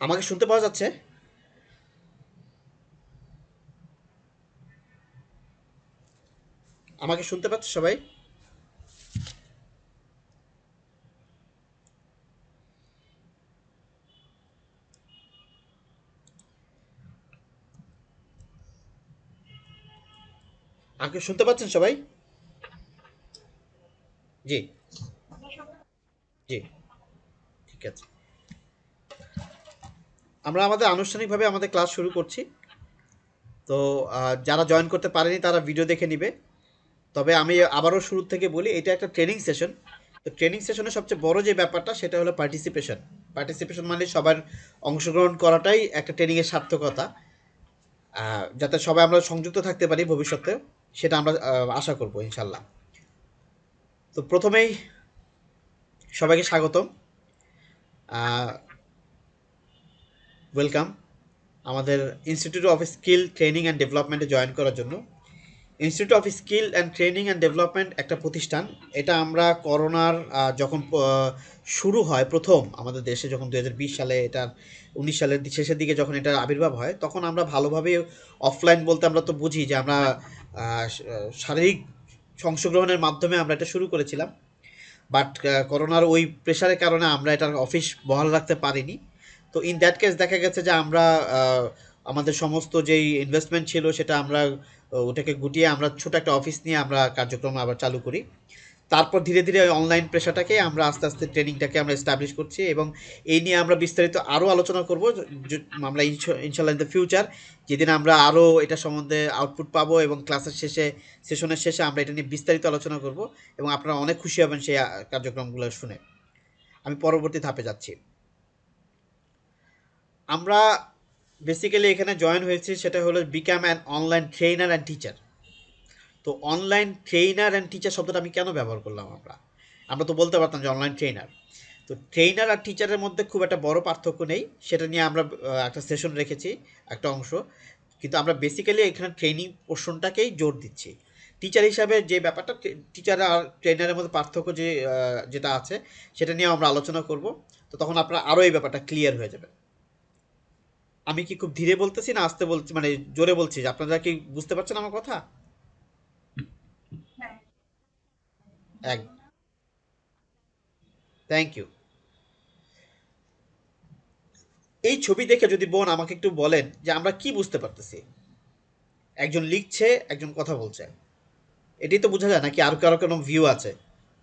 আমাকে শুনতে পাওয়া যাচ্ছে? আমাকে শুনতে পাচ্ছে সবাই? আমাকে শুনতে পাচ্ছেন সবাই? জি, জি, ঠিক আছে। আমরা আমাদের আনুষ্ঠানিকভাবে আমাদের ক্লাস শুরু করছি। তো যারা জয়েন করতে পারেনি তারা ভিডিও দেখে নিবে। তবে আমি আবারও শুরু থেকে বলি, এটা একটা ট্রেনিং সেশন। তো ট্রেনিং সেশনের সবচেয়ে বড় যে ব্যাপারটা সেটা হলো পার্টিসিপেশন। পার্টিসিপেশন মানে সবার অংশগ্রহণ করাটাই একটা ট্রেনিংয়ের সার্থকতা। যাতে সবাই আমরা সংযুক্ত থাকতে পারি ভবিষ্যতে, সেটা আমরা আশা করব ইনশাল্লাহ। তো প্রথমেই সবাইকে স্বাগতম। ওয়েলকাম আমাদের institute of skill training and ডেভেলপমেন্টে জয়েন করার জন্য। Institute of skill and training and development একটা প্রতিষ্ঠান। এটা আমরা করোনার যখন শুরু হয় প্রথম আমাদের দেশে, যখন 2020 সালে, এটার 19 সালের শেষের দিকে যখন এটার আবির্ভাব হয়, তখন আমরা ভালোভাবে অফলাইন বলতে আমরা তো বুঝি যে আমরা শারীরিক অংশগ্রহণের মাধ্যমে আমরা এটা শুরু করেছিলাম। বাট করোনার ওই প্রেশারের কারণে আমরা এটার অফিস বহাল রাখতে পারিনি। তো ইন দ্যাট কেস দেখা গেছে যে আমরা আমাদের সমস্ত যেই ইনভেস্টমেন্ট ছিল সেটা আমরা ওটাকে গুটিয়ে আমরা ছোট একটা অফিস নিয়ে আমরা কার্যক্রম আবার চালু করি। তারপর ধীরে ধীরে ওই অনলাইন পেশাটাকে আমরা আস্তে আস্তে ট্রেনিংটাকে আমরা এস্টাবলিশ করছি, এবং এই নিয়ে আমরা বিস্তারিত আরও আলোচনা করব। আমরা ইনশাল্লাহ ইন দ্য ফিউচার যেদিন আমরা আরও এটা সম্বন্ধে আউটপুট পাবো এবং ক্লাসের শেষে, সেশনের শেষে আমরা এটা নিয়ে বিস্তারিত আলোচনা করব, এবং আপনারা অনেক খুশি হবেন সেই কার্যক্রমগুলো শুনে। আমি পরবর্তী ধাপে যাচ্ছি। আমরা বেসিক্যালি এখানে জয়েন হয়েছি সেটা হলো become an online trainer and teacher. তো অনলাইন ট্রেনার অ্যান্ড টিচার শব্দটা আমি কেন ব্যবহার করলাম? আমরা আমরা তো বলতে পারতাম যে অনলাইন ট্রেনার। তো ট্রেনার আর টিচারের মধ্যে খুব একটা বড় পার্থক্য নেই, সেটা নিয়ে আমরা একটা সেশন রেখেছি, একটা অংশ। কিন্তু আমরা বেসিক্যালি এখানে ট্রেনিং পোর্শনটাকেই জোর দিচ্ছি। টিচার হিসাবে যে ব্যাপারটা, টিচার আর ট্রেনারের মধ্যে পার্থক্য যে যেটা আছে সেটা নিয়ে আমরা আলোচনা করব। তো তখন আপনারা আরও এই ব্যাপারটা ক্লিয়ার হয়ে যাবে। আমি কি খুব ধীরে বলতেছি না আস্তে বলছি, মানে জোরে বলছি? আপনারা কি বুঝতে পারছেন আমার কথা? এক, থ্যাংক ইউ। এই ছবি দেখে যদি বোন আমাকে একটু বলেন যে আমরা কি বুঝতে পারতেছি। একজন লিখছে, একজন কথা বলছে, এটাই তো বোঝা যায়, নাকি আর কারো কোনো ভিউ আছে?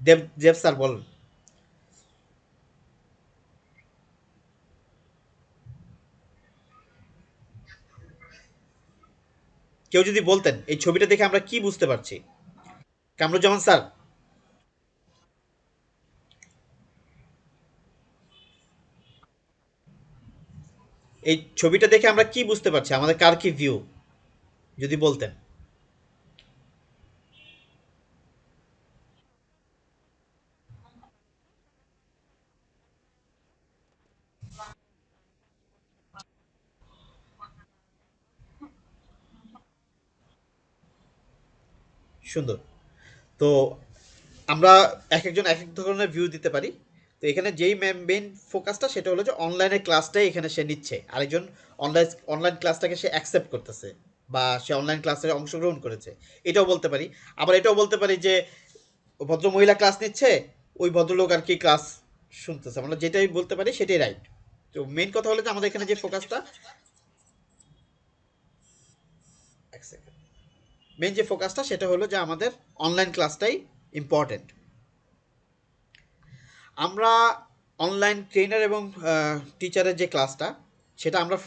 দেব দেব স্যার বলুন। কেউ যদি বলতেন এই ছবিটা দেখে আমরা কি বুঝতে পারছি। কামরুজ্জামান স্যার, এই ছবিটা দেখে আমরা কি বুঝতে পারছি, আমাদের কার কি ভিউ, যদি বলতেন। সুন্দর। তো আমরা এক একজন এক এক ধরনের ভিউ দিতে পারি। তো এখানে যেই মেইন ফোকাসটা সেটা হলো যে অনলাইনের ক্লাসটাই এখানে সে নিচ্ছে, আরেকজন অনলাইন অনলাইন ক্লাসটাকে সে অ্যাকসেপ্ট করতেছে, বা সে অনলাইন ক্লাসে অংশগ্রহণ করেছে, এটাও বলতে পারি। আবার এটাও বলতে পারি যে ভদ্র মহিলা ক্লাস নিচ্ছে, ওই ভদ্রলোক আর কি ক্লাস শুনতেছে। আমরা যেটাই বলতে পারি সেটাই রাইট। তো মেইন কথা হলো যে আমাদের এখানে যে ফোকাসটা, এক সেকেন্ড, মেইন যে ফোকাসটা সেটা হলো যে আমাদের অনলাইন ক্লাসটাই ইম্পর্টেন্ট। আমরা অনলাইন ট্রেনার এবং টিচারের যে ক্লাসটা, সেটা আমরা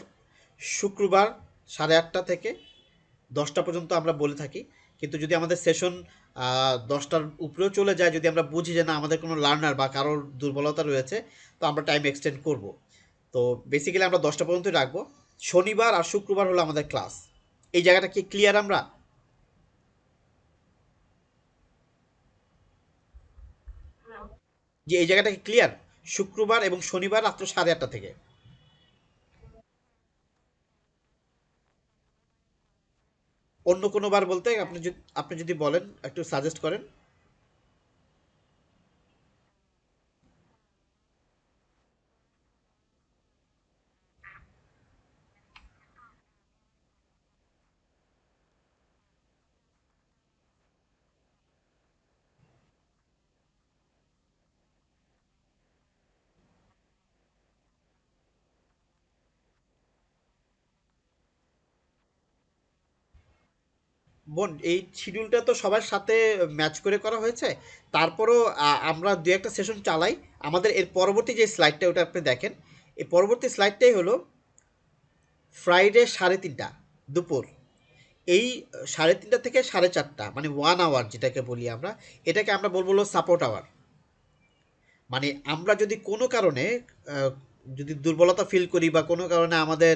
শুক্রবার 8:30 থেকে 10টা পর্যন্ত আমরা বলে থাকি। কিন্তু যদি আমাদের সেশন 10টার উপরেও চলে যায়, যদি আমরা বুঝি যে না আমাদের কোনো লার্নার বা কারোর দুর্বলতা রয়েছে, তো আমরা টাইম এক্সটেন্ড করব। তো বেসিক্যালি আমরা 10টা পর্যন্তই রাখবো। শনিবার আর শুক্রবার হলো আমাদের ক্লাস। এই জায়গাটা কি ক্লিয়ার? আমরা যে এই জায়গাটা কি ক্লিয়ার? শুক্রবার এবং শনিবার রাত্র 8:30 থেকে। অন্য কোনো বার বলতে আপনি যদি বলেন, একটু সাজেস্ট করেন। বোন, এই শিডিউলটা তো সবার সাথে ম্যাচ করে করা হয়েছে। তারপরও আমরা দু একটা সেশন চালাই। আমাদের এর পরবর্তী যে স্লাইডটা ওটা আপনি দেখেন। এই পরবর্তী স্লাইডটাই হলো ফ্রাইডে 3:30 দুপুর। এই 3:30 থেকে 4:30 মানে 1 আওয়ার যেটাকে বলি আমরা, এটাকে আমরা বলবো হলো সাপোর্ট আওয়ার। মানে আমরা যদি কোনো কারণে আহ, যদি দুর্বলতা ফিল করি বা কোনো কারণে আমাদের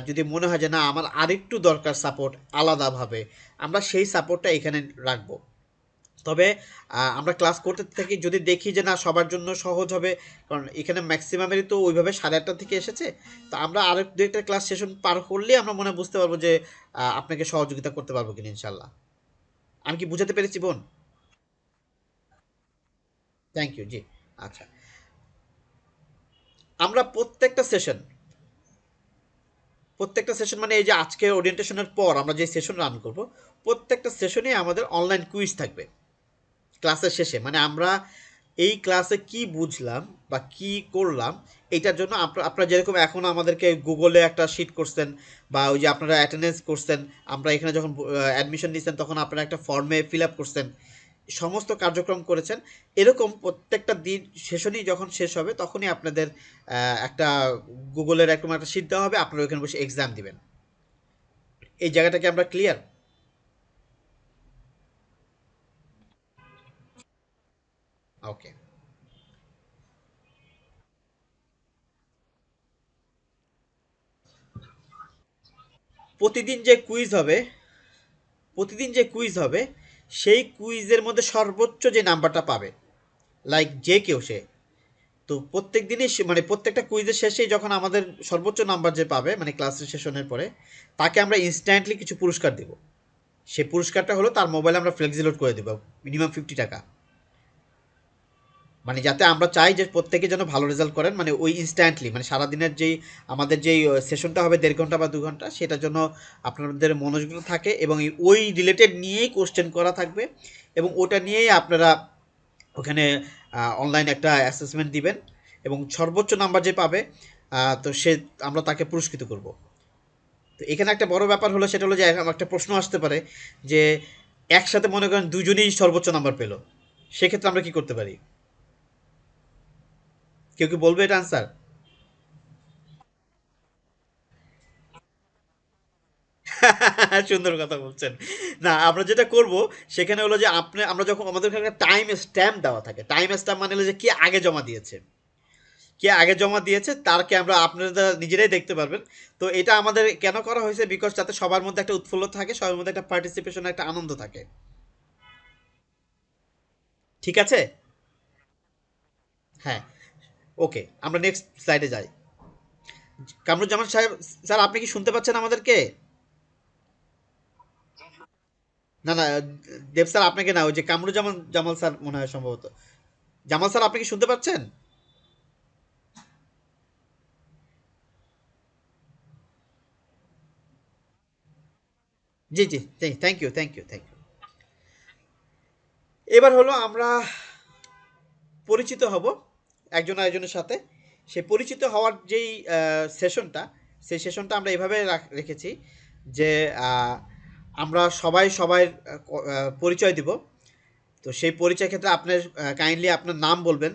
যদি মনে হয় যে না আমার আরেকটু দরকার সাপোর্ট আলাদাভাবে, আমরা সেই সাপোর্টটা এখানে রাখবো। তবে আমরা ক্লাস করতে থাকি, যদি দেখি যে না সবার জন্য সহজ হবে, কারণ এখানে ম্যাক্সিমামেরই তো ওইভাবে 8:30 থেকে এসেছে। তো আমরা আরেক দু একটা ক্লাস সেশন পার করলে আমরা মনে হয় বুঝতে পারবো যে আপনাকে সহযোগিতা করতে পারবো কিনা ইনশাল্লাহ। আমি কি বুঝাতে পেরেছি বোন? থ্যাংক ইউ, জি। আচ্ছা, আমরা প্রত্যেকটা সেশন মানে এই যে আজকে ওরিয়েন্টেশনের পর আমরা যে সেশন রান করব, প্রত্যেকটা সেশনে আমাদের অনলাইন কুইজ থাকবে ক্লাসের শেষে। মানে আমরা এই ক্লাসে কি বুঝলাম বা কি করলাম, এইটার জন্য আপনারা যেরকম এখন আমাদেরকে গুগলে একটা শিট করছেন, বা ওই যে আপনারা অ্যাটেন্ডেন্স করছেন, আমরা এখানে যখন অ্যাডমিশন নিচ্ছেন তখন আপনারা একটা ফর্মে ফিল আপ করছেন, সমস্ত কার্যক্রম করেছেন। এরকম প্রত্যেকটা দিন সেশনই যখন শেষ হবে তখনই আপনাদের একটা গুগলের একরকম একটা শিট দেওয়া হবে, আপনারা ওখানে বসে এক্সাম দিবেন। এই জায়গাটাকে আমরা ক্লিয়ার? ওকে। প্রতিদিন যে কুইজ হবে প্রতিদিন যে কুইজ হবে সেই কুইজের মধ্যে সর্বোচ্চ যে নাম্বারটা পাবে, লাইক যে কেউ সে, তো প্রত্যেক দিনই মানে প্রত্যেকটা কুইজের শেষেই যখন আমাদের সর্বোচ্চ নাম্বার যে পাবে মানে ক্লাস সেশনের পরে, তাকে আমরা ইনস্ট্যান্টলি কিছু পুরস্কার দেব। সেই পুরস্কারটা হলো তার মোবাইলে আমরা ফ্লেক্সি লোড করে দেবো, মিনিমাম 50 টাকা। মানে যাতে আমরা চাই যে প্রত্যেকে যেন ভালো রেজাল্ট করেন, মানে ওই ইনস্ট্যান্টলি, মানে সারাদিনের যেই আমাদের যেই সেশনটা হবে 1.5 ঘন্টা বা 2 ঘন্টা, সেটার জন্য আপনাদের মনোযোগ থাকে এবং ওই রিলেটেড নিয়েই কোশ্চেন করা থাকবে, এবং ওটা নিয়েই আপনারা ওখানে অনলাইন একটা অ্যাসেসমেন্ট দিবেন, এবং সর্বোচ্চ নাম্বার যে পাবে তো সে আমরা তাকে পুরস্কৃত করব। তো এখানে একটা বড় ব্যাপার হলো, সেটা হলো যে একটা প্রশ্ন আসতে পারে যে একসাথে মনে করেন দুজনেই সর্বোচ্চ নাম্বার পেলো, সেক্ষেত্রে আমরা কি করতে পারি? কেউ কি বলবে এটা আনসার? সুন্দর কথা বলছেন। না, আমরা যেটা করব সেখানে হলো যে আমরা যখন আমাদের এখানে টাইম স্ট্যাম্প দেওয়া থাকে, টাইম স্ট্যাম্প মানে হলো যে কে আগে জমা দিয়েছে, কে আগে জমা দিয়েছে তারকে আমরা আপনারা নিজেরাই দেখতে পারবেন। তো এটা আমাদের কেন করা হয়েছে, বিকজ যাতে সবার মধ্যে একটা উৎফুল্ল থাকে, সবার মধ্যে একটা পার্টিসিপেশন, একটা আনন্দ থাকে। ঠিক আছে? হ্যাঁ। ওকে, আমরা নেক্সট স্লাইডে যাই। কামরুজ্জামান সাহেব, স্যার আপনি কি শুনতে পাচ্ছেন আমাদেরকে? না না, দেব স্যার আপনাকে না, ওই যে কামরুজ্জামান জামাল স্যার মনে হয় সম্ভবত। জামাল স্যার আপনি কি শুনতে পাচ্ছেন? জি জি, thank you, thank you, thank you. এবার হলো আমরা পরিচিত হব একজন আরেকজনের সাথে। সেই পরিচিত হওয়ার যেই সেশনটা, সেই সেশনটা আমরা এভাবে রেখেছি যে আমরা সবাই সবাই পরিচয় দিব। তো সেই পরিচয় ক্ষেত্রে আপনার কাইন্ডলি আপনার নাম বলবেন।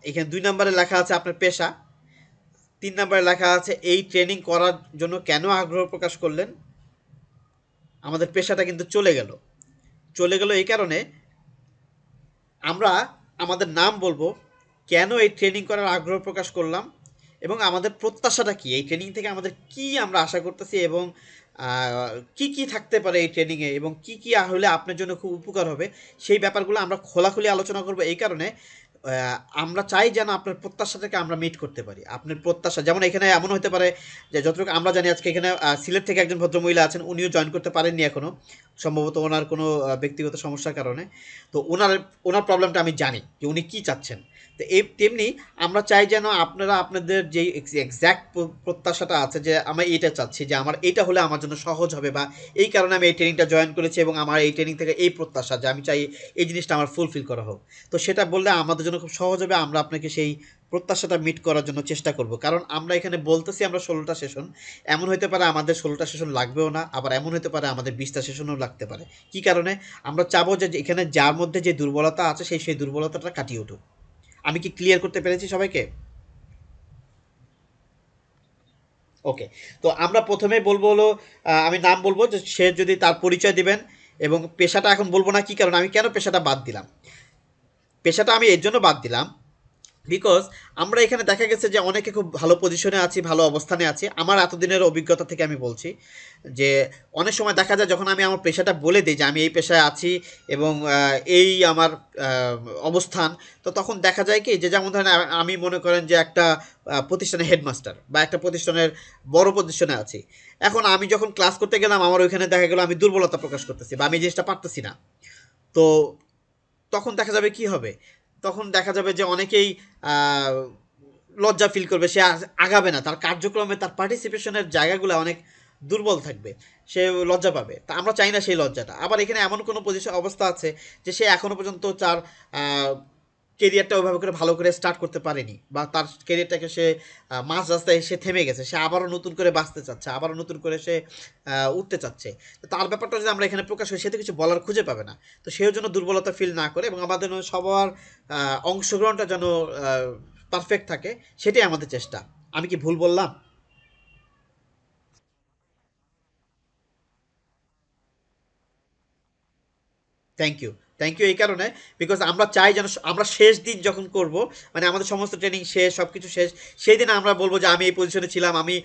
এখানে 2 নম্বরে লেখা আছে আপনার পেশা, 3 নম্বরে লেখা আছে এই ট্রেনিং করার জন্য কেন আগ্রহ প্রকাশ করলেন। আমাদের পেশাটা কিন্তু চলে গেল এই কারণে আমরা আমাদের নাম বলবো, কেন এই ট্রেনিং করার আগ্রহ প্রকাশ করলাম, এবং আমাদের প্রত্যাশাটা কি, এই ট্রেনিং থেকে আমাদের কি আমরা আশা করতেছি, এবং কি কি থাকতে পারে এই ট্রেনিংয়ে, এবং কি কি হলে আপনার জন্য খুব উপকার হবে। সেই ব্যাপারগুলো আমরা খোলাখুলি আলোচনা করবো এই কারণে আমরা চাই যেন আপনার প্রত্যাশাটাকে আমরা মিট করতে পারি। আপনার প্রত্যাশা যেমন এখানে এমন হতে পারে যে যতটুকু আমরা জানি আজকে এখানে সিলেট থেকে একজন ভদ্রমহিলা আছেন, উনিও জয়েন করতে পারেননি এখনও, সম্ভবত ওনার কোনো ব্যক্তিগত সমস্যার কারণে। তো ওনার ওনার প্রবলেমটা আমি জানি যে উনি কী চাচ্ছেন। তো এই তেমনি আমরা চাই যেন আপনারা আপনাদের যেই এক্স্যাক্ট প্রত্যাশাটা আছে যে আমি এইটা চাচ্ছি, যে আমার এইটা হলে আমার জন্য সহজ হবে, বা এই কারণে আমি এই ট্রেনিংটা জয়েন করেছি, এবং আমার এই ট্রেনিং থেকে এই প্রত্যাশা যে আমি চাই এই জিনিসটা আমার ফুলফিল করা হোক। তো সেটা বললে আমাদের জন্য খুব সহজ হবে, আমরা আপনাকে সেই প্রত্যাশাটা মিট করার জন্য চেষ্টা করব। কারণ আমরা এখানে বলতেছি আমরা 16টা সেশন, এমন হতে পারে আমাদের 16টা সেশন লাগবেও না, আবার এমন হতে পারে আমাদের 20টা সেশনও লাগতে পারে। কি কারণে? আমরা চাবো যে এখানে যার মধ্যে যে দুর্বলতা আছে সেই দুর্বলতাটা কাটিয়ে উঠুক। আমি কি ক্লিয়ার করতে পেরেছি সবাইকে? ওকে। তো আমরা প্রথমেই বলবো হলো, আমি নাম বলবো যে সে যদি তার পরিচয় দিবেন, এবং পেশাটা এখন বলবো না, কি কারণ আমি কেন পেশাটা বাদ দিলাম। পেশাটা আমি এর জন্য বাদ দিলাম, বিকজ আমরা এখানে দেখা গেছে যে অনেকে খুব ভালো পজিশনে আছি, ভালো অবস্থানে আছি। আমার এতদিনের অভিজ্ঞতা থেকে আমি বলছি যে অনেক সময় দেখা যায় যখন আমি আমার পেশাটা বলে দিই যে আমি এই পেশায় আছি এবং এই আমার আহ, অবস্থান, তো তখন দেখা যায় কি যে যেমন ধরেন আমি মনে করেন যে একটা প্রতিষ্ঠানের হেডমাস্টার বা একটা প্রতিষ্ঠানের বড় পজিশনে আছি। এখন আমি যখন ক্লাস করতে গেলাম আমার ওইখানে দেখা গেলো আমি দুর্বলতা প্রকাশ করতেছি বা আমি এই জিনিসটা পারতেছি না। তো তখন দেখা যাবে কি হবে, তখন দেখা যাবে যে অনেকেই আহ, লজ্জা ফিল করবে, সে আগাবে না, তার কার্যক্রমে তার পার্টিসিপেশনের জায়গাগুলো অনেক দুর্বল থাকবে, সে লজ্জা পাবে। তা আমরা চাই না সেই লজ্জাটা। আবার এখানে এমন কোনো পজিশন অবস্থা আছে যে সে এখনো পর্যন্ত তার কেরিয়ারটা ওইভাবে করে ভালো করে স্টার্ট করতে পারেনি, বা তার কেরিয়ারটাকে সে মাঝ রাস্তায় এসে থেমে গেছে, সে আবারও নতুন করে বাঁচতে চাচ্ছে, আবারও নতুন করে সে উঠতে চাচ্ছে। তো তার ব্যাপারটা যদি আমরা এখানে প্রকাশ করি, সে তো কিছু বলার খুঁজে পাবে না। তো সেও যেন দুর্বলতা ফিল না করে এবং আমাদের সবার অংশগ্রহণটা যেন পারফেক্ট থাকে, সেটাই আমাদের চেষ্টা। আমি কি ভুল বললাম? Thank you. থ্যাংক ইউ এই কারণে, বিকজ আমরা চাই যেন আমরা শেষ দিন যখন করব, মানে আমাদের সমস্ত ট্রেনিং শেষ, সব কিছু শেষ, সেই দিন আমরা বলবো যে আমি এই পজিশনে ছিলাম, আমি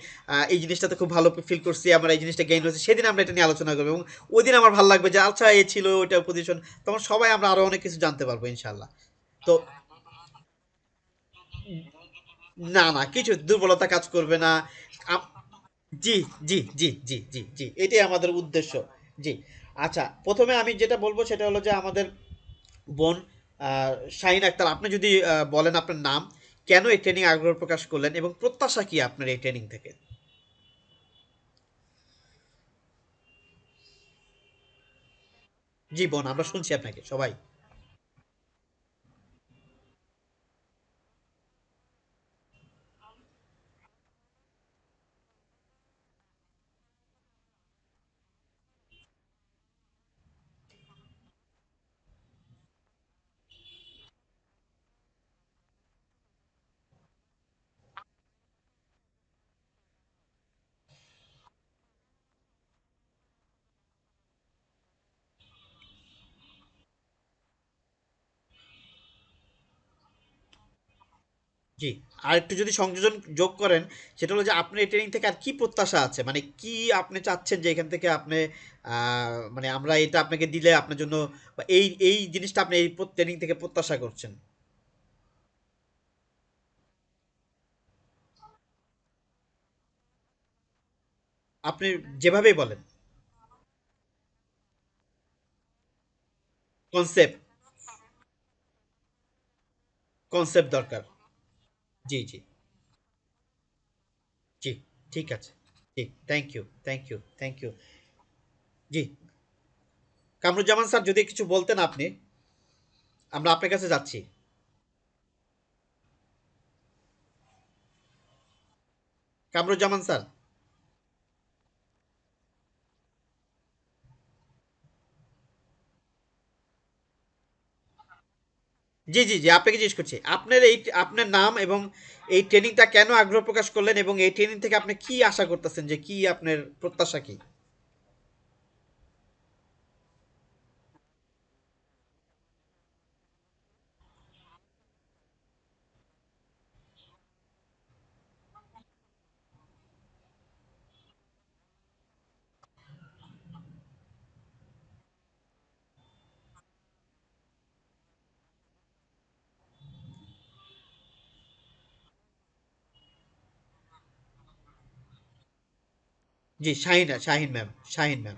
এই জিনিসটাতে খুব ভালো ফিল করছি, আমার এই জিনিসটা গেইন হয়েছে, সেদিন আমরা এটা নিয়ে আলোচনা করবো। এবং ওই দিন আমার ভালো লাগবে যে আচ্ছা এ ছিল ওইটা পজিশন, তখন সবাই আমরা আরও অনেক কিছু জানতে পারবো ইনশাল্লাহ। তো না না, কিছু দুর্বলতা কাজ করবে না। আপ- জি জি জি জি জি জি, এটাই আমাদের উদ্দেশ্য। জি। আচ্ছা, প্রথমে আমি যেটা বলবো সেটা হলো যে আমাদের বোন শাহিন আক্তার, আপনি যদি বলেন আপনার নাম, কেন এই ট্রেনিং আগ্রহ প্রকাশ করলেন এবং প্রত্যাশা কি আপনার এই ট্রেনিং থেকে। জি বোন, আমরা শুনছি আপনাকে সবাই। জি। আর একটু যদি সংযোজন যোগ করেন, সেটা হলো যে আপনার এই ট্রেনিং থেকে আর কি প্রত্যাশা আছে, মানে কি আপনি চাচ্ছেন যে এখান থেকে আপনি মানে আমরা এটা আপনাকে দিলে আপনার জন্য, বা এই জিনিসটা আপনি এই ট্রেনিং থেকে প্রত্যাশা করছেন। আপনি যেভাবেই বলেন। কনসেপ্ট। কনসেপ্ট দরকার। জি জি জি। ঠিক আছে। জি। Thank you, thank you, thank you. জি। কামরুজ্জামান স্যার, যদি কিছু বলতেন আপনি, আমরা আপনার কাছে যাচ্ছি। কামরুজ্জামান স্যার। জি জি জি, আপনাকে জিজ্ঞেস করছি আপনার এই আপনার নাম এবং এই ট্রেনিংটা কেন আগ্রহ প্রকাশ করলেন এবং এই ট্রেনিং থেকে আপনি কি আশা করতেছেন, যে কি আপনার প্রত্যাশা কি। জি, শাহিনা, শাহিন ম্যাম, শাহিন ম্যাম।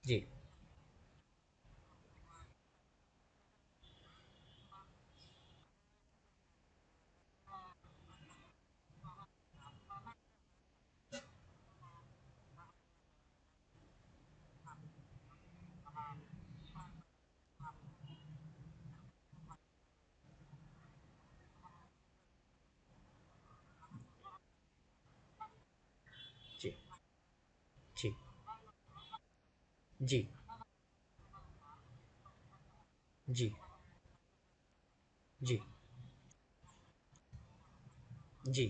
জি। জি, জি, জি, জি।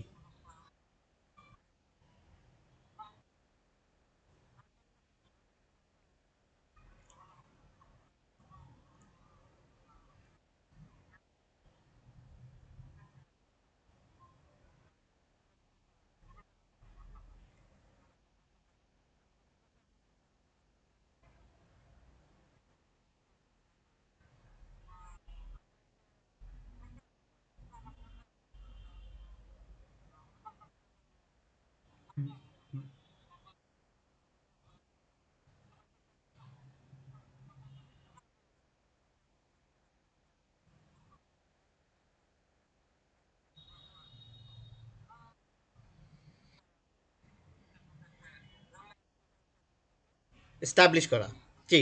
এস্টাবলিশ করা। জি,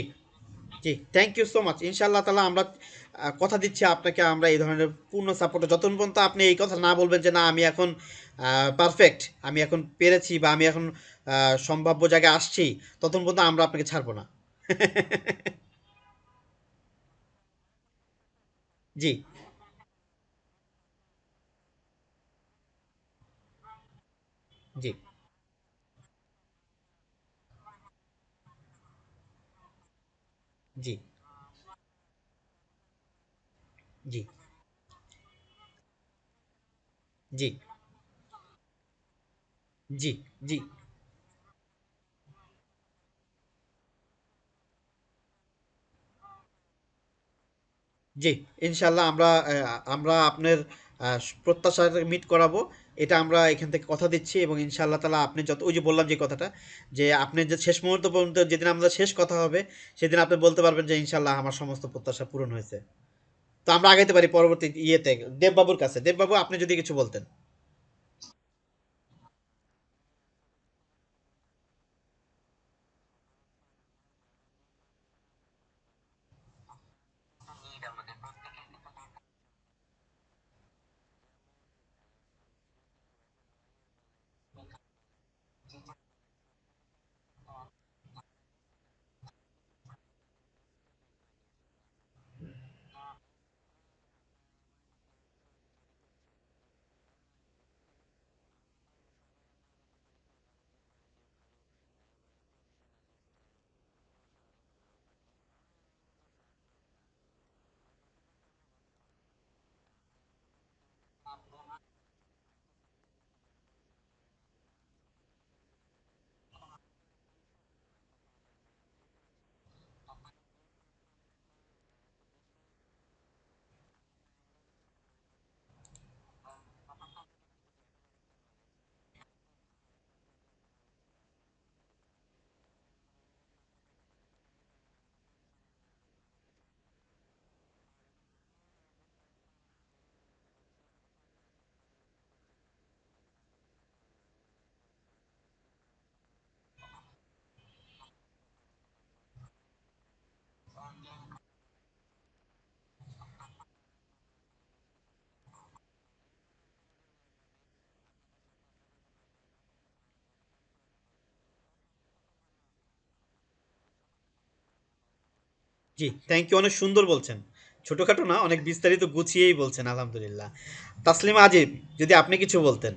জি। Thank you so much. ইনশাআল্লাহ তাআলা আমরা কথা দিচ্ছি আপনাকে, আমরা এই ধরনের পূর্ণ সাপোর্ট, যতক্ষণ পর্যন্ত আপনি এই কথা না বলবেন যে না আমি এখন পারফেক্ট, আমি এখন পেরেছি বা আমি এখন সম্ভাব্য জায়গায় আসছি, ততক্ষণ পর্যন্ত আমরা আপনাকে ছাড়বো না। জি, জি, জি, জি, জি, জি, জি, জি। ইনশাআল্লাহ আমরা আপনার প্রত্যাশা মিট করাবো। এটা আমরা এখান থেকে কথা দিচ্ছি, এবং ইনশাআল্লাহ তাআলা আপনি যত, ওই যে বললাম যে কথাটা, যে আপনি যে শেষ মুহূর্ত পর্যন্ত যেদিন আমাদের শেষ কথা হবে, সেদিন আপনি বলতে পারবেন যে ইনশাআল্লাহ আমার সমস্ত প্রত্যাশা পূরণ হয়েছে। তো আমরা আগাইতে পারি পরবর্তী ইয়েতে, দেববাবুর কাছে। দেববাবু, আপনি যদি কিছু বলতেন। জি, থ্যাংক ইউ। অনেক সুন্দর বলছেন। ছোটখাটো না, অনেক বিস্তারিত গুছিয়েই বলছেন। আলহামদুলিল্লাহ। তাসলিমা আজিব, যদি আপনি কিছু বলতেন,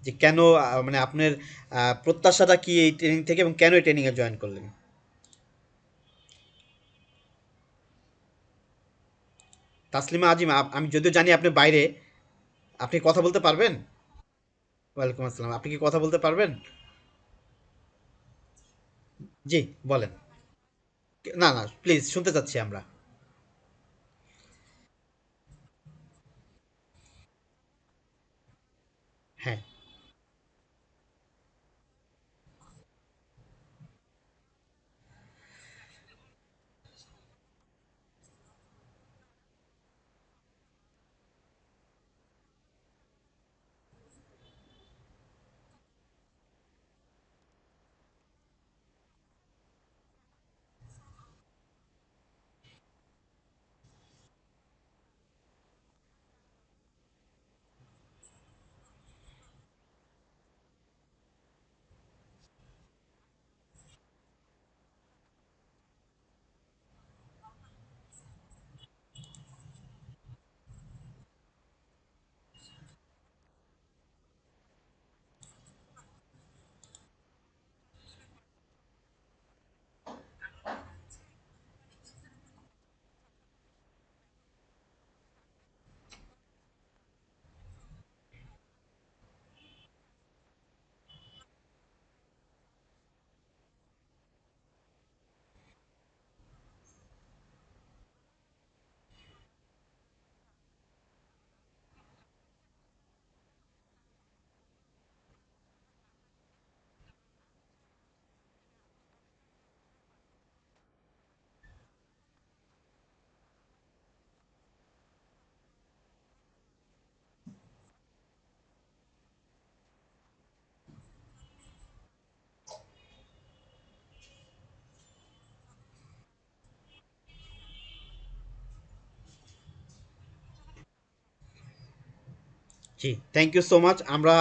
যে কেন, মানে আপনার প্রত্যাশাটা কি এই ট্রেনিং থেকে, এবং কেন এই ট্রেনিংয়ে জয়েন করলেন? তাসলিমা আজিম, আমি যদিও জানি আপনি বাইরে, আপনি কথা বলতে পারবেন? ওয়ালাইকুম আসসালাম। আপনি কি কথা বলতে পারবেন? জি, বলেন। না, না, প্লিজ শুনতে চাচ্ছি আমরা। হ্যাঁ, জি, থ্যাংক ইউ সো মাচ। আমরা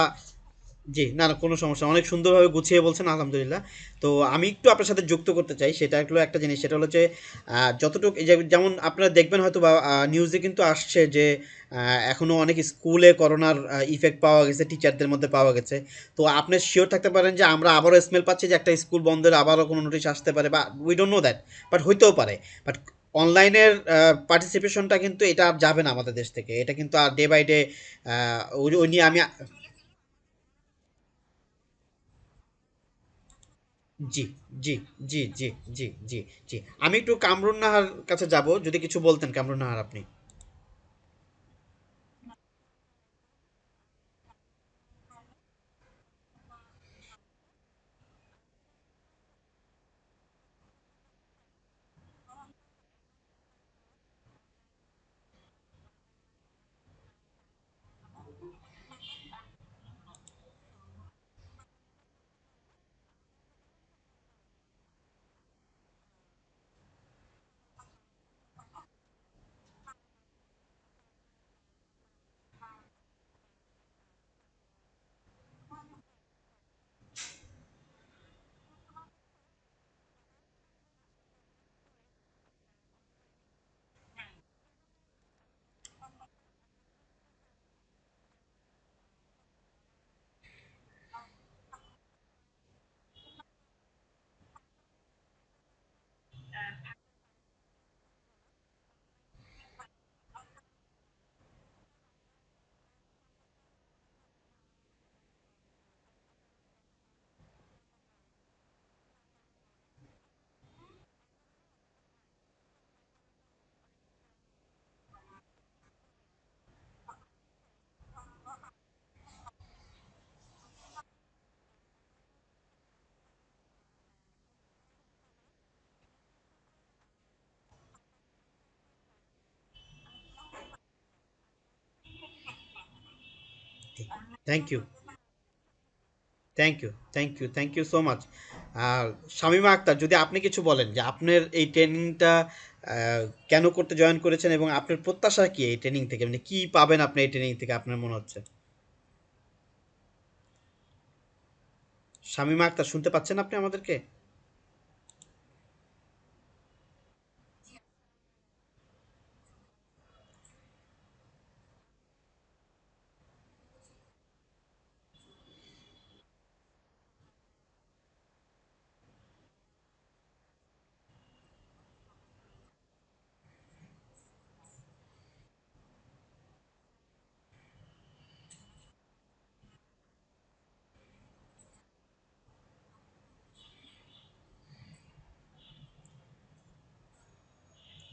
জি, না, না, কোনো সমস্যা না। অনেক সুন্দরভাবে গুছিয়ে বলছেন, আলহামদুলিল্লাহ। তো আমি একটু আপনার সাথে যুক্ত করতে চাই, সেটা হলো একটা জিনিস, সেটা হলো যে যতটুকু এই যে যেমন আপনারা দেখবেন হয়তো বা নিউজে কিন্তু আসছে যে এখনো অনেক স্কুলে করোনার ইফেক্ট পাওয়া গেছে, টিচারদের মধ্যে পাওয়া গেছে। তো আপনি শিওর থাকতে পারেন যে আমরা আবারও স্মেল পাচ্ছি যে একটা স্কুল বন্ধের আবারও কোনো নোটিশ আসতে পারে, বা we don't know that, but হইতেও পারে। বাট অনলাইনের পার্টিসিপেশনটা কিন্তু এটা আর যাবে না আমাদের দেশ থেকে, এটা কিন্তু আর ডে বাই ডে ওই ওই নিয়ে আমি জি, জি, জি, জি, জি, জি, জি। আমি একটু কামরুন নাহার কাছে যাব, যদি কিছু বলতেন কামরুন নাহার আপনি। Thank you, thank you, thank you, thank you so much. আর শামীমা আক্তার, যদি আপনি কিছু বলেন যে আপনার এই ট্রেনিংটা কেন করতে জয়েন করেছেন এবং আপনার প্রত্যাশা কি এই ট্রেনিং থেকে, মানে কি পাবেন আপনি এই ট্রেনিং থেকে আপনার মনে হচ্ছে? শামীমা আক্তার, শুনতে পাচ্ছেন আপনি আমাদেরকে?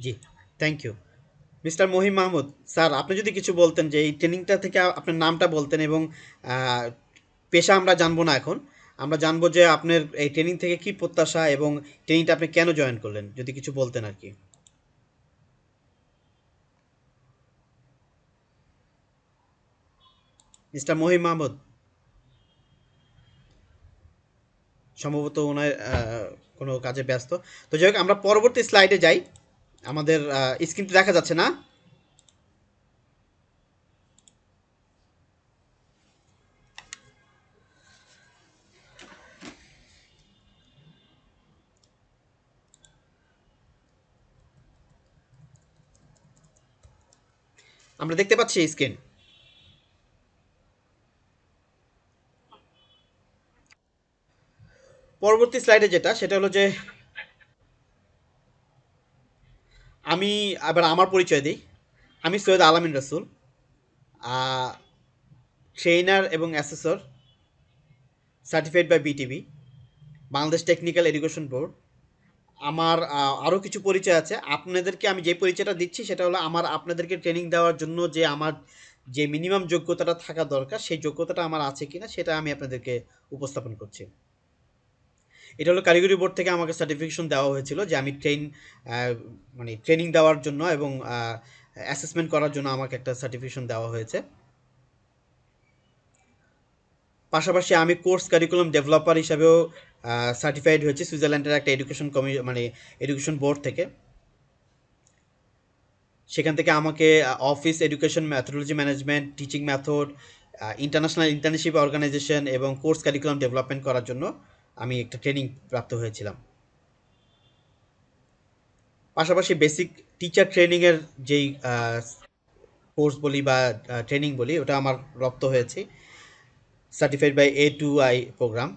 জি, thank you. Mister Mohim Mahmud sir, আপনি যদি কিছু বলতেন যে এই ট্রেনিংটা থেকে আপনার নামটা বলতেন, এবং আহ, পেশা আমরা জানবো না এখন, আমরা জানবো যে আপনার এই ট্রেনিং থেকে কি প্রত্যাশা এবং ট্রেনিংটা আপনি কেন জয়েন করলেন, যদি কিছু বলতেন আর কি। মিস্টার মহিম মাহমুদ, সম্ভবত ওনার কোনো কাজে ব্যস্ত। তো যাই হোক, আমরা পরবর্তী স্লাইডে যাই। আমাদের স্ক্রিনটা দেখা যাচ্ছে না? আমরা দেখতে পাচ্ছি স্ক্রিন। পরবর্তী স্লাইডে যেটা, সেটা হলো যে আমি আবার আমার পরিচয় দিই। আমি সৈয়দ আলামিন রাসুল, ট্রেনার এবং assessor, certified by BTV, Bangladesh technical education board. আমার আরও কিছু পরিচয় আছে। আপনাদেরকে আমি যে পরিচয়টা দিচ্ছি সেটা হলো আমার আপনাদেরকে ট্রেনিং দেওয়ার জন্য যে আমার যে মিনিমাম যোগ্যতাটা থাকা দরকার, সেই যোগ্যতাটা আমার আছে কিনা সেটা আমি আপনাদেরকে উপস্থাপন করছি। এটা হলো কারিগরি বোর্ড থেকে আমাকে সার্টিফিকেশন দেওয়া হয়েছিল যে আমি মানে ট্রেনিং দেওয়ার জন্য এবং অ্যাসেসমেন্ট করার জন্য আমাকে একটা সার্টিফিকেশন দেওয়া হয়েছে। পাশাপাশি আমি কোর্স কারিকুলাম ডেভেলপার হিসাবেও সার্টিফাইড হয়েছি সুইজারল্যান্ডের একটা এডুকেশন মানে এডুকেশন বোর্ড থেকে। সেখান থেকে আমাকে office education, methodology management, teaching method, international internship organization এবং কোর্স কারিকুলাম ডেভেলপমেন্ট করার জন্য আমি একটা ট্রেনিং প্রাপ্ত হয়েছিলাম। পাশাপাশি বেসিক টিচার ট্রেনিংয়ের যেই কোর্স বলি বা ট্রেনিং বলি, ওটা আমার রপ্ত হয়েছে certified by A2I program.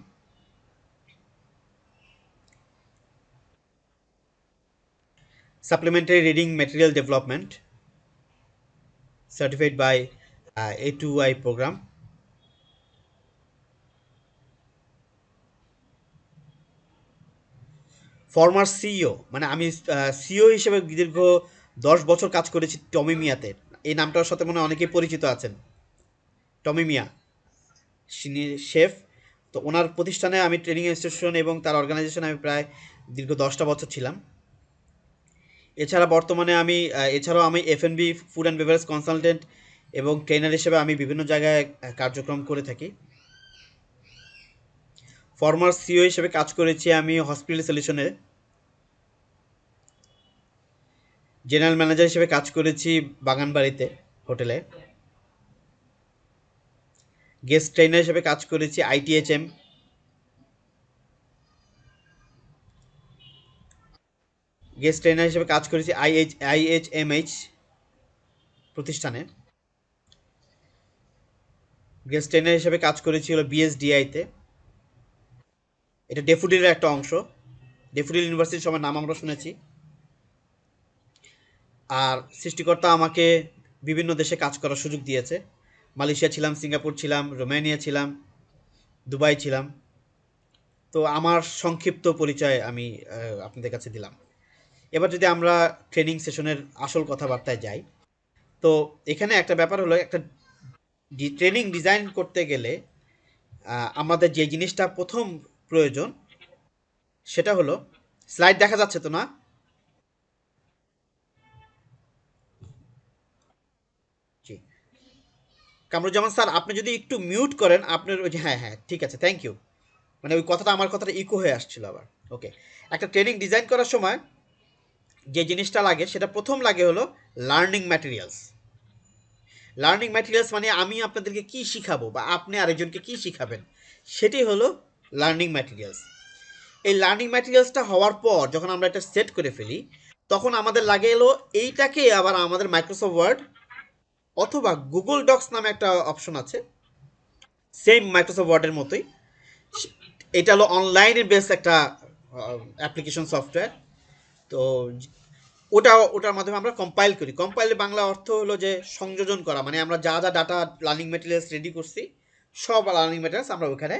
Supplementary reading material development certified by A2I program. Former CEO, মানে আমি সিইও হিসেবে দীর্ঘ 10 বছর কাজ করেছি টমি মিয়াতে। এই নামটার সাথে মনে হয় অনেকেই পরিচিত আছেন। টমি মিয়া শেফ। তো ওনার প্রতিষ্ঠানে আমি ট্রেনিং ইনস্টিটিউশন এবং তার অর্গানাইজেশনে আমি প্রায় দীর্ঘ 10টা বছর ছিলাম। এছাড়া বর্তমানে আমি এছাড়াও আমি F&B food and beverage consultant এবং ট্রেনার হিসেবে আমি বিভিন্ন জায়গায় কার্যক্রম করে থাকি। ফরমার সিইও হিসেবে কাজ করেছি আমি হসপিটাল সলিউশনে। জেনারেল ম্যানেজার হিসেবে কাজ করেছি বাগানবাড়িতে হোটেলে। গেস্ট ট্রেনার হিসেবে কাজ করেছি ITHM। গেস্ট ট্রেনার হিসেবে কাজ করেছি IHMH প্রতিষ্ঠানে। গেস্ট ট্রেনার হিসেবে কাজ করেছি হলো BSDI-তে। এটা ডেফোডিলের একটা অংশ। ডেফোডিল ইউনিভার্সিটির সবার নাম আমরা শুনেছি। আর সৃষ্টিকর্তা আমাকে বিভিন্ন দেশে কাজ করার সুযোগ দিয়েছে। মালয়েশিয়া ছিলাম, সিঙ্গাপুর ছিলাম, রোমানিয়া ছিলাম, দুবাই ছিলাম। তো আমার সংক্ষিপ্ত পরিচয় আমি আপনাদের কাছে দিলাম। এবার যদি আমরা ট্রেনিং সেশনের আসল কথাবার্তায় যাই, তো এখানে একটা ব্যাপার হলো, একটা ট্রেনিং ডিজাইন করতে গেলে আমাদের যে জিনিসটা প্রথম প্রয়োজন সেটা হলো, স্লাইড দেখা যাচ্ছে তো না? জি। কামরুজ্জামান স্যার, আপনি যদি একটু মিউট করেন আপনার ওই যে, হ্যাঁ হ্যাঁ ঠিক আছে, থ্যাংক ইউ। মানে ওই কথাটা, আমার কথাটা ইকো হয়ে আসছিল আবার। ওকে। একটা ট্রেনিং ডিজাইন করার সময় যে জিনিসটা লাগে সেটা প্রথম লাগে হলো লার্নিং ম্যাটেরিয়ালস। লার্নিং ম্যাটেরিয়ালস মানে আমি আপনাদেরকে কি শিখাবো বা আপনি আরেকজনকে কি শিখাবেন, সেটি হলো লার্নিং ম্যাটেরিয়ালস। এই লার্নিং ম্যাটেরিয়ালসটা হওয়ার পর যখন আমরা এটা সেট করে ফেলি, তখন আমাদের লাগে এলো এইটাকে আবার আমাদের মাইক্রোসফট ওয়ার্ড অথবা গুগল ডক্স নামে একটা অপশন আছে, সেম মাইক্রোসফট ওয়ার্ডের মতোই। এটা হলো অনলাইনে বেস একটা অ্যাপ্লিকেশন সফটওয়্যার। তো ওটার মাধ্যমে আমরা কম্পাইল করি। কম্পাইলের বাংলা অর্থ হলো যে সংযোজন করা, মানে আমরা যা যা ডাটা লার্নিং ম্যাটেরিয়ালস রেডি করছি, সব লার্নিং ম্যাটেরিয়ালস আমরা ওখানে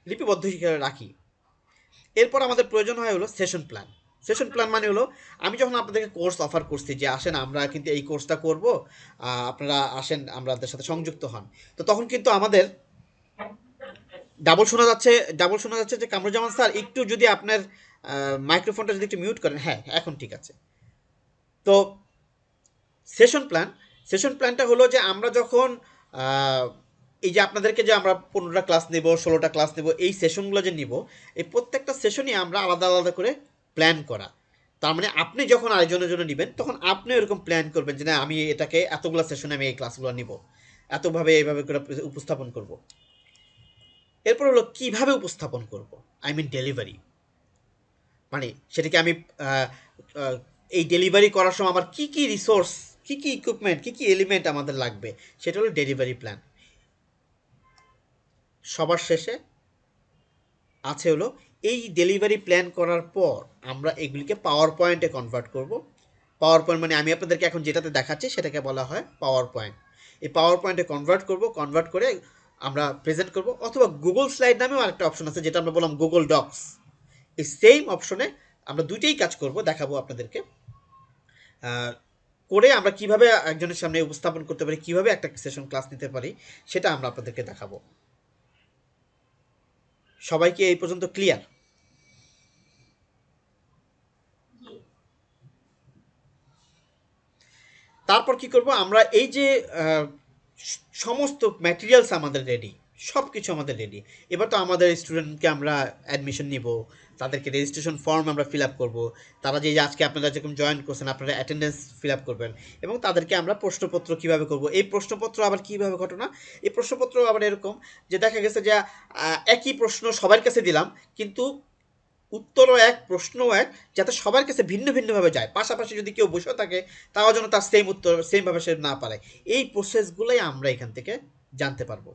লিপিবদ্ধ হিসেবে রাখি। এরপর আমাদের প্রয়োজন হয় হলো সেশন প্ল্যান। সেশন প্ল্যান মানে হলো, আমি যখন আপনাদেরকে কোর্স অফার করছি যে আসেন আমরা কিন্তু এই কোর্সটা করব, আপনারা আসেন আমাদের সাথে সংযুক্ত হন, তো তখন কিন্তু আমাদের ডাবল শোনা যাচ্ছে যে কামরুজ্জামান স্যার একটু যদি আপনার মাইক্রোফোনটা যদি একটু মিউট করেন। হ্যাঁ, এখন ঠিক আছে। তো সেশন প্ল্যানটা হলো যে আমরা যখন আহ, এই যে আপনাদেরকে যে আমরা 15টা ক্লাস নেব, 16টা ক্লাস নেব, এই সেশনগুলো যে নিব, এই প্রত্যেকটা সেশনই আমরা আলাদা আলাদা করে প্ল্যান করা। তার মানে আপনি যখন আরেকজনের জন্য নেবেন তখন আপনি এরকম প্ল্যান করবেন যে না, আমি এটাকে এতগুলো সেশনে আমি এই ক্লাসগুলো নিব, এতভাবে এইভাবে করে উপস্থাপন করব। এরপর হলো কিভাবে উপস্থাপন করব, আই মিন ডেলিভারি। মানে সেটাকে আমি আহ, আহ, এই ডেলিভারি করার সময় আমার কি কি রিসোর্স, কি কি ইকুইপমেন্ট, কি কি এলিমেন্ট আমাদের লাগবে, সেটা হলো ডেলিভারি প্ল্যান। সবার শেষে আছে হলো, এই ডেলিভারি প্ল্যান করার পর আমরা এগুলিকে পাওয়ার পয়েন্টে কনভার্ট করব। পাওয়ার পয়েন্ট মানে আমি আপনাদেরকে এখন যেটাতে দেখাচ্ছি সেটাকে বলা হয় পাওয়ার পয়েন্ট। এই পাওয়ার পয়েন্টে কনভার্ট করে আমরা প্রেজেন্ট করব, অথবা গুগল স্লাইড নামেও আরেকটা অপশন আছে যেটা আমরা বললাম গুগল ডক্স। এই সেম অপশনে আমরা দুইটাই কাজ করব, দেখাবো আপনাদেরকে। করে আমরা কিভাবে একজনের সামনে উপস্থাপন করতে পারি, কিভাবে একটা সেশন ক্লাস নিতে পারি, সেটা আমরা আপনাদেরকে দেখাবো। সবাইকে এই পর্যন্ত ক্লিয়ার? তারপর কি করব আমরা, এই যে সমস্ত ম্যাটেরিয়ালস আমাদের রেডি, সব কিছু আমাদের রেডি। এবার তো আমাদের স্টুডেন্টকে আমরা অ্যাডমিশন নিব, তাদেরকে রেজিস্ট্রেশন ফর্ম আমরা ফিল আপ করবো। তারা যে আজকে আপনারা যেরকম জয়েন করছেন আপনারা অ্যাটেন্ডেন্স ফিল আপ করবেন, এবং তাদেরকে আমরা প্রশ্নপত্র কিভাবে করব, এই প্রশ্নপত্র আবার কিভাবে ঘটনা, এই প্রশ্নপত্র আবার এরকম যে দেখা গেছে যে একই প্রশ্ন সবার কাছে দিলাম, কিন্তু উত্তরও এক প্রশ্নও এক, যাতে সবার কাছে ভিন্ন ভিন্নভাবে যায়, পাশাপাশি যদি কেউ বসে থাকে তাও যেন তার সেম উত্তর সেমভাবে সে না পারে। এই প্রসেসগুলোই আমরা এখান থেকে জানতে পারবো,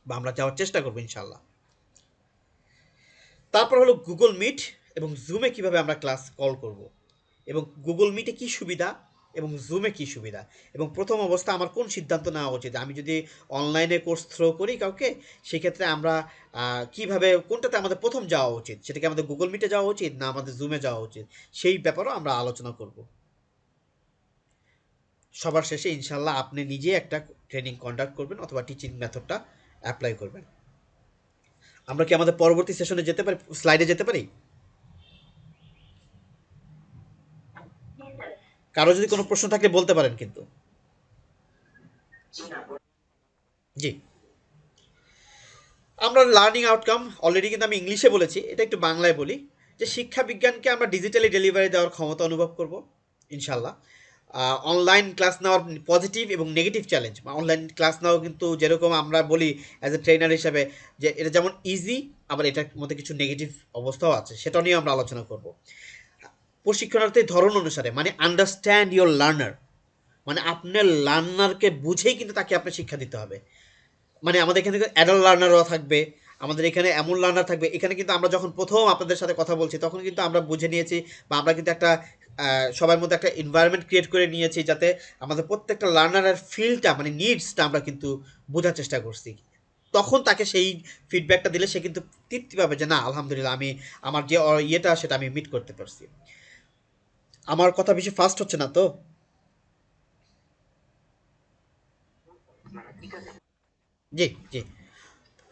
বা আমরা যাওয়ার চেষ্টা করবো ইনশাল্লাহ। তারপর হলো গুগল মিট এবং জুমে কিভাবে আমরা ক্লাস কল করব, এবং গুগল মিটে কি সুবিধা এবং জুমে কি সুবিধা, এবং প্রথম অবস্থা আমার কোন সিদ্ধান্ত নেওয়া উচিত। আমি যদি অনলাইনে কোর্স থ্রো করি কাউকে, সেক্ষেত্রে আমরা কিভাবে কোনটাতে আমাদের প্রথম যাওয়া উচিত, সেটা কি আমাদের গুগল মিটে যাওয়া উচিত না আমাদের জুমে যাওয়া উচিত, সেই ব্যাপারেও আমরা আলোচনা করব। সবার শেষে ইনশাল্লাহ আপনি নিজে একটা ট্রেনিং কন্ডাক্ট করবেন অথবা টিচিং মেথডটা অ্যাপ্লাই করবেন। আমরা কি আমাদের পরবর্তী সেশনে যেতে পারি, স্লাইডে যেতে পারি? কারো যদি কোনো প্রশ্ন থাকলে বলতে পারেন কিন্তু। জি, আমরা লার্নিং আউটকাম অলরেডি কিন্তু আমি ইংলিশে বলেছি, এটা একটু বাংলায় বলি, যে শিক্ষা বিজ্ঞানকে আমরা ডিজিটালি ডেলিভারি দেওয়ার ক্ষমতা অনুভব করব ইনশাল্লাহ। অনলাইন ক্লাস নেওয়ার পজিটিভ এবং নেগেটিভ চ্যালেঞ্জ, অনলাইন ক্লাস নেওয়া কিন্তু যেরকম আমরা বলি অ্যাজ এ ট্রেনার হিসাবে যে এটা যেমন ইজি, আবার এটার মধ্যে কিছু নেগেটিভ অবস্থাও আছে, সেটা নিয়ে আমরা আলোচনা করব। প্রশিক্ষণার্থীর ধরন অনুসারে, মানে আন্ডারস্ট্যান্ড ইয়োর লার্নার, মানে আপনার লার্নারকে বুঝেই কিন্তু তাকে আপনার শিক্ষা দিতে হবে। মানে আমাদের এখানে অ্যাডাল্ট লার্নারও থাকবে, আমাদের এখানে এমন লার্নার থাকবে। এখানে কিন্তু আমরা যখন প্রথম আপনাদের সাথে কথা বলছি তখন কিন্তু আমরা বুঝে নিয়েছি, বা আমরা কিন্তু একটা সবার মধ্যে একটা এনভায়রনমেন্ট ক্রিয়েট করে নিয়েছি, যাতে আমাদের প্রত্যেকটা লার্নারের ফিলটা মানে নিডসটা আমরা কিন্তু বোঝার চেষ্টা করছি। তখন তাকে সেই ফিডব্যাকটা দিলে সে কিন্তু তৃপ্তি পাবে যে না আলহামদুলিল্লাহ আমি আমার যে ইয়েটা সেটা আমি মিট করতে পারছি। আমার কথা বেশি ফাস্ট হচ্ছে না তো? জি, জি।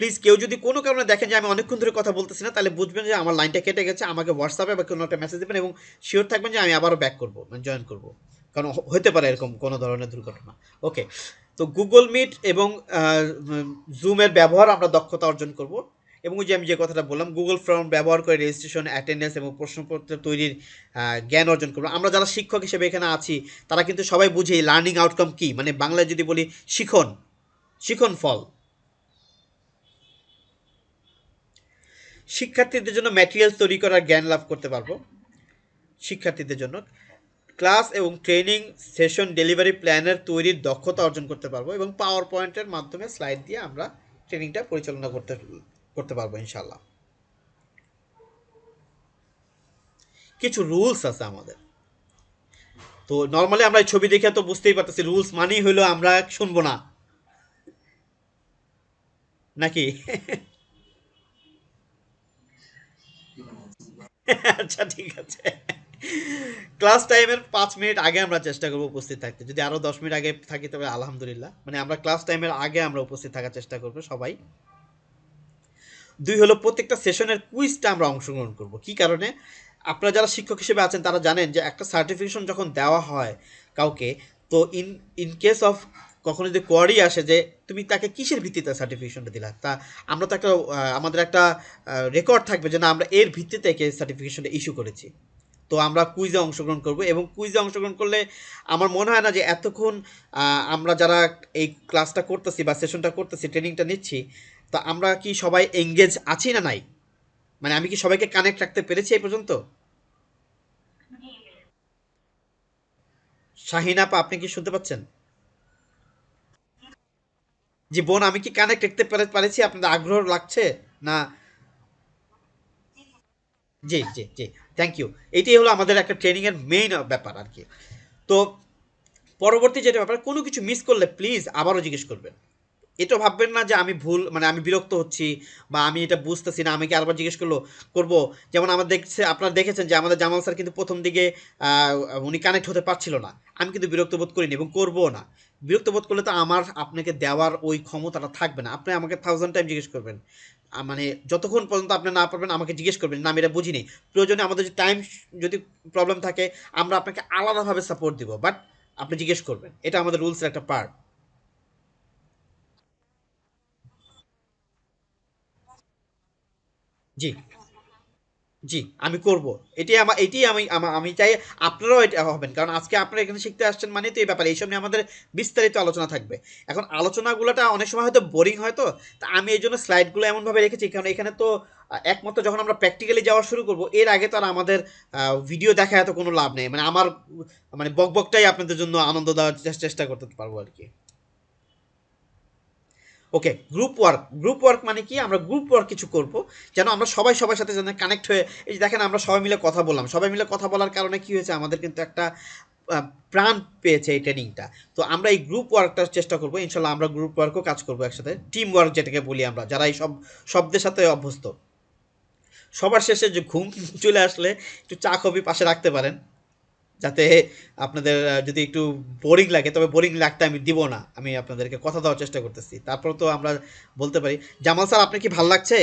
প্লিজ কেউ যদি কোনো কারণে দেখেন যে আমি অনেকক্ষণ ধরে কথা বলতেছি না, তাহলে বুঝবেন যে আমার লাইনটা কেটে গেছে, আমাকে হোয়াটসঅ্যাপে বা কোনো একটা মেসেজ দেবেন, এবং শিওর থাকবেন যে আমি আবারও ব্যাক করবো, মানে জয়েন করবো, কারণ হতে পারে এরকম কোনো ধরনের দুর্ঘটনা। ওকে, তো গুগল মিট এবং জুমের ব্যবহার আমরা দক্ষতা অর্জন করব, এবং ওই যে আমি যে কথাটা বললাম গুগল ফর্ম ব্যবহার করে রেজিস্ট্রেশন, অ্যাটেন্ডেন্স এবং প্রশ্নপত্র তৈরির জ্ঞান অর্জন করবো। আমরা যারা শিক্ষক হিসেবে এখানে আছি তারা কিন্তু সবাই বুঝি লার্নিং আউটকাম কী, মানে বাংলায় যদি বলি শিখন, শিখন ফল। শিক্ষার্থীদের জন্য ম্যাটেরিয়াল তৈরি করার জ্ঞান লাভ করতে পারবো, শিক্ষার্থীদের জন্য ক্লাস এবং ট্রেনিং সেশন ডেলিভারি প্ল্যানের তৈরির দক্ষতা অর্জন করতে পারবো, এবং পাওয়ার পয়েন্টের মাধ্যমে স্লাইড দিয়ে আমরা ট্রেনিংটা পরিচালনা করতে করতে পারবো ইনশাল্লাহ। কিছু রুলস আছে আমাদের। তো নর্মালি আমরা এই ছবি দেখে তো বুঝতেই পারতেছি রুলস মানেই হলো আমরা শুনবো না, নাকি? আচ্ছা ঠিক আছে। ক্লাস টাইমের 5 মিনিট আগে আমরা চেষ্টা করবো উপস্থিত থাকতে, যদি আরও 10 মিনিট আগে থাকি তবে আলহামদুলিল্লাহ, মানে আমরা ক্লাস টাইমের আগে আমরা উপস্থিত থাকার চেষ্টা করবো সবাই। দুই হলো প্রত্যেকটা সেশনের কুইজটা আমরা অংশগ্রহণ করব। কি কারণে? আপনারা যারা শিক্ষক হিসেবে আছেন তারা জানেন যে একটা সার্টিফিকেশন যখন দেওয়া হয় কাউকে, তো ইন ইন কেস অফ কখনো যদি কোয়ারি আসে যে তুমি তাকে কিসের ভিত্তিতে সার্টিফিকেশনটা দিলা, তা আমরা তো একটা আমাদের একটা রেকর্ড থাকবে যে না আমরা এর ভিত্তিতে একে সার্টিফিকেশনটা ইস্যু করেছি। তো আমরা কুইজে অংশগ্রহণ করব, এবং কুইজে অংশগ্রহণ করলে আমার মনে হয় না যে এতক্ষণ আমরা যারা এই ক্লাসটা করতেছি বা সেশনটা করতেছি ট্রেনিংটা নিচ্ছি, তা আমরা কি সবাই এঙ্গেজ আছি না নাই, মানে আমি কি সবাইকে কানেক্ট রাখতে পেরেছি এই পর্যন্ত? শাহিন আপা আপনি কি শুনতে পাচ্ছেন? জি বোন, আমি কি কানেক্ট রাখতে পারেছি, আপনাদের আগ্রহ লাগছে না? জি জি জি, থ্যাংক ইউ। এটাই হলো আমাদের একটা ট্রেনিংয়ের মেইন ব্যাপার আর কি। তো পরবর্তী যেটা ব্যাপার, কোনো কিছু মিস করলে প্লিজ আবারও জিজ্ঞেস করবেন। এটা ভাববেন না যে আমি ভুল, মানে আমি বিরক্ত হচ্ছি বা আমি এটা বুঝতেছি না, আমি কি আরেকবার জিজ্ঞেস করবো। যেমন আমার দেখছে, আপনারা দেখেছেন যে আমাদের জামাল স্যার কিন্তু প্রথম দিকে আহ, উনি কানেক্ট হতে পারছিল না, আমি কিন্তু বিরক্ত বোধ করিনি এবং করবও না। বিরক্ত বোধ করলে তো আমার আপনাকে দেওয়ার ওই ক্ষমতাটা থাকবে না, আপনি আমাকে 1000 টাইম জিজ্ঞেস করবেন। মানে যতক্ষণ পর্যন্ত আপনি না পারবেন আমাকে জিজ্ঞেস করবেন না আমি এটা বুঝিনি। প্রয়োজনে আমাদের যদি টাইম যদি প্রবলেম থাকে আমরা আপনাকে আলাদাভাবে সাপোর্ট দিব, বাট আপনি জিজ্ঞেস করবেন, এটা আমাদের রুলসের একটা পার্ট। জি, জি, আমি করব। এটি আমি চাই আপনারাও এটা হবেন। কারণ আজকে আপনারা এখানে শিখতে আসছেন মানে তো এই ব্যাপারে এইসব নিয়ে আমাদের বিস্তারিত আলোচনা থাকবে। এখন আলোচনাগুলোটা অনেক সময় হয়তো বোরিং হয় তো। তা আমি এইজন্য স্লাইডগুলো এমনভাবে রেখেছি কারণ এখানে তো একমাত্র যখন আমরা প্র্যাকটিক্যালি যাওয়া শুরু করব এর আগে তো আর আমাদের ভিডিও দেখা এত কোনো লাভ নেই। মানে আমার মানে বকবকটাই আপনাদের জন্য আনন্দ দেওয়ার চেষ্টা করতে পারবো আরকি। ওকে, গ্রুপ ওয়ার্ক মানে কি আমরা গ্রুপ ওয়ার্ক কিছু করব যেন আমরা সবাই সবার সাথে যেন কানেক্ট হয়ে এই যে দেখেন আমরা সবাই মিলে কথা বললাম, সবাই মিলে কথা বলার কারণে কি হয়েছে আমাদের কিন্তু একটা প্রাণ পেয়েছে এই ট্রেনিংটা। তো আমরা এই গ্রুপ ওয়ার্কটার চেষ্টা করবো ইনশাল্লাহ, আমরা গ্রুপ ওয়ার্কও কাজ করবো একসাথে, টিম ওয়ার্ক যেটাকে বলি আমরা যারা এই সব শব্দের সাথে অভ্যস্ত। সবার শেষে যে ঘুম চলে আসলে একটু চা কফি পাশে রাখতে পারেন, যাতে আপনাদের যদি একটু বোরিং লাগে, তবে বোরিং লাগতে আমি দিব না, আমি আপনাদেরকে কথা দেওয়ার চেষ্টা করতেছি। তারপর তো আমরা বলতে পারি জামাল স্যার আপনি কি ভাল লাগছে?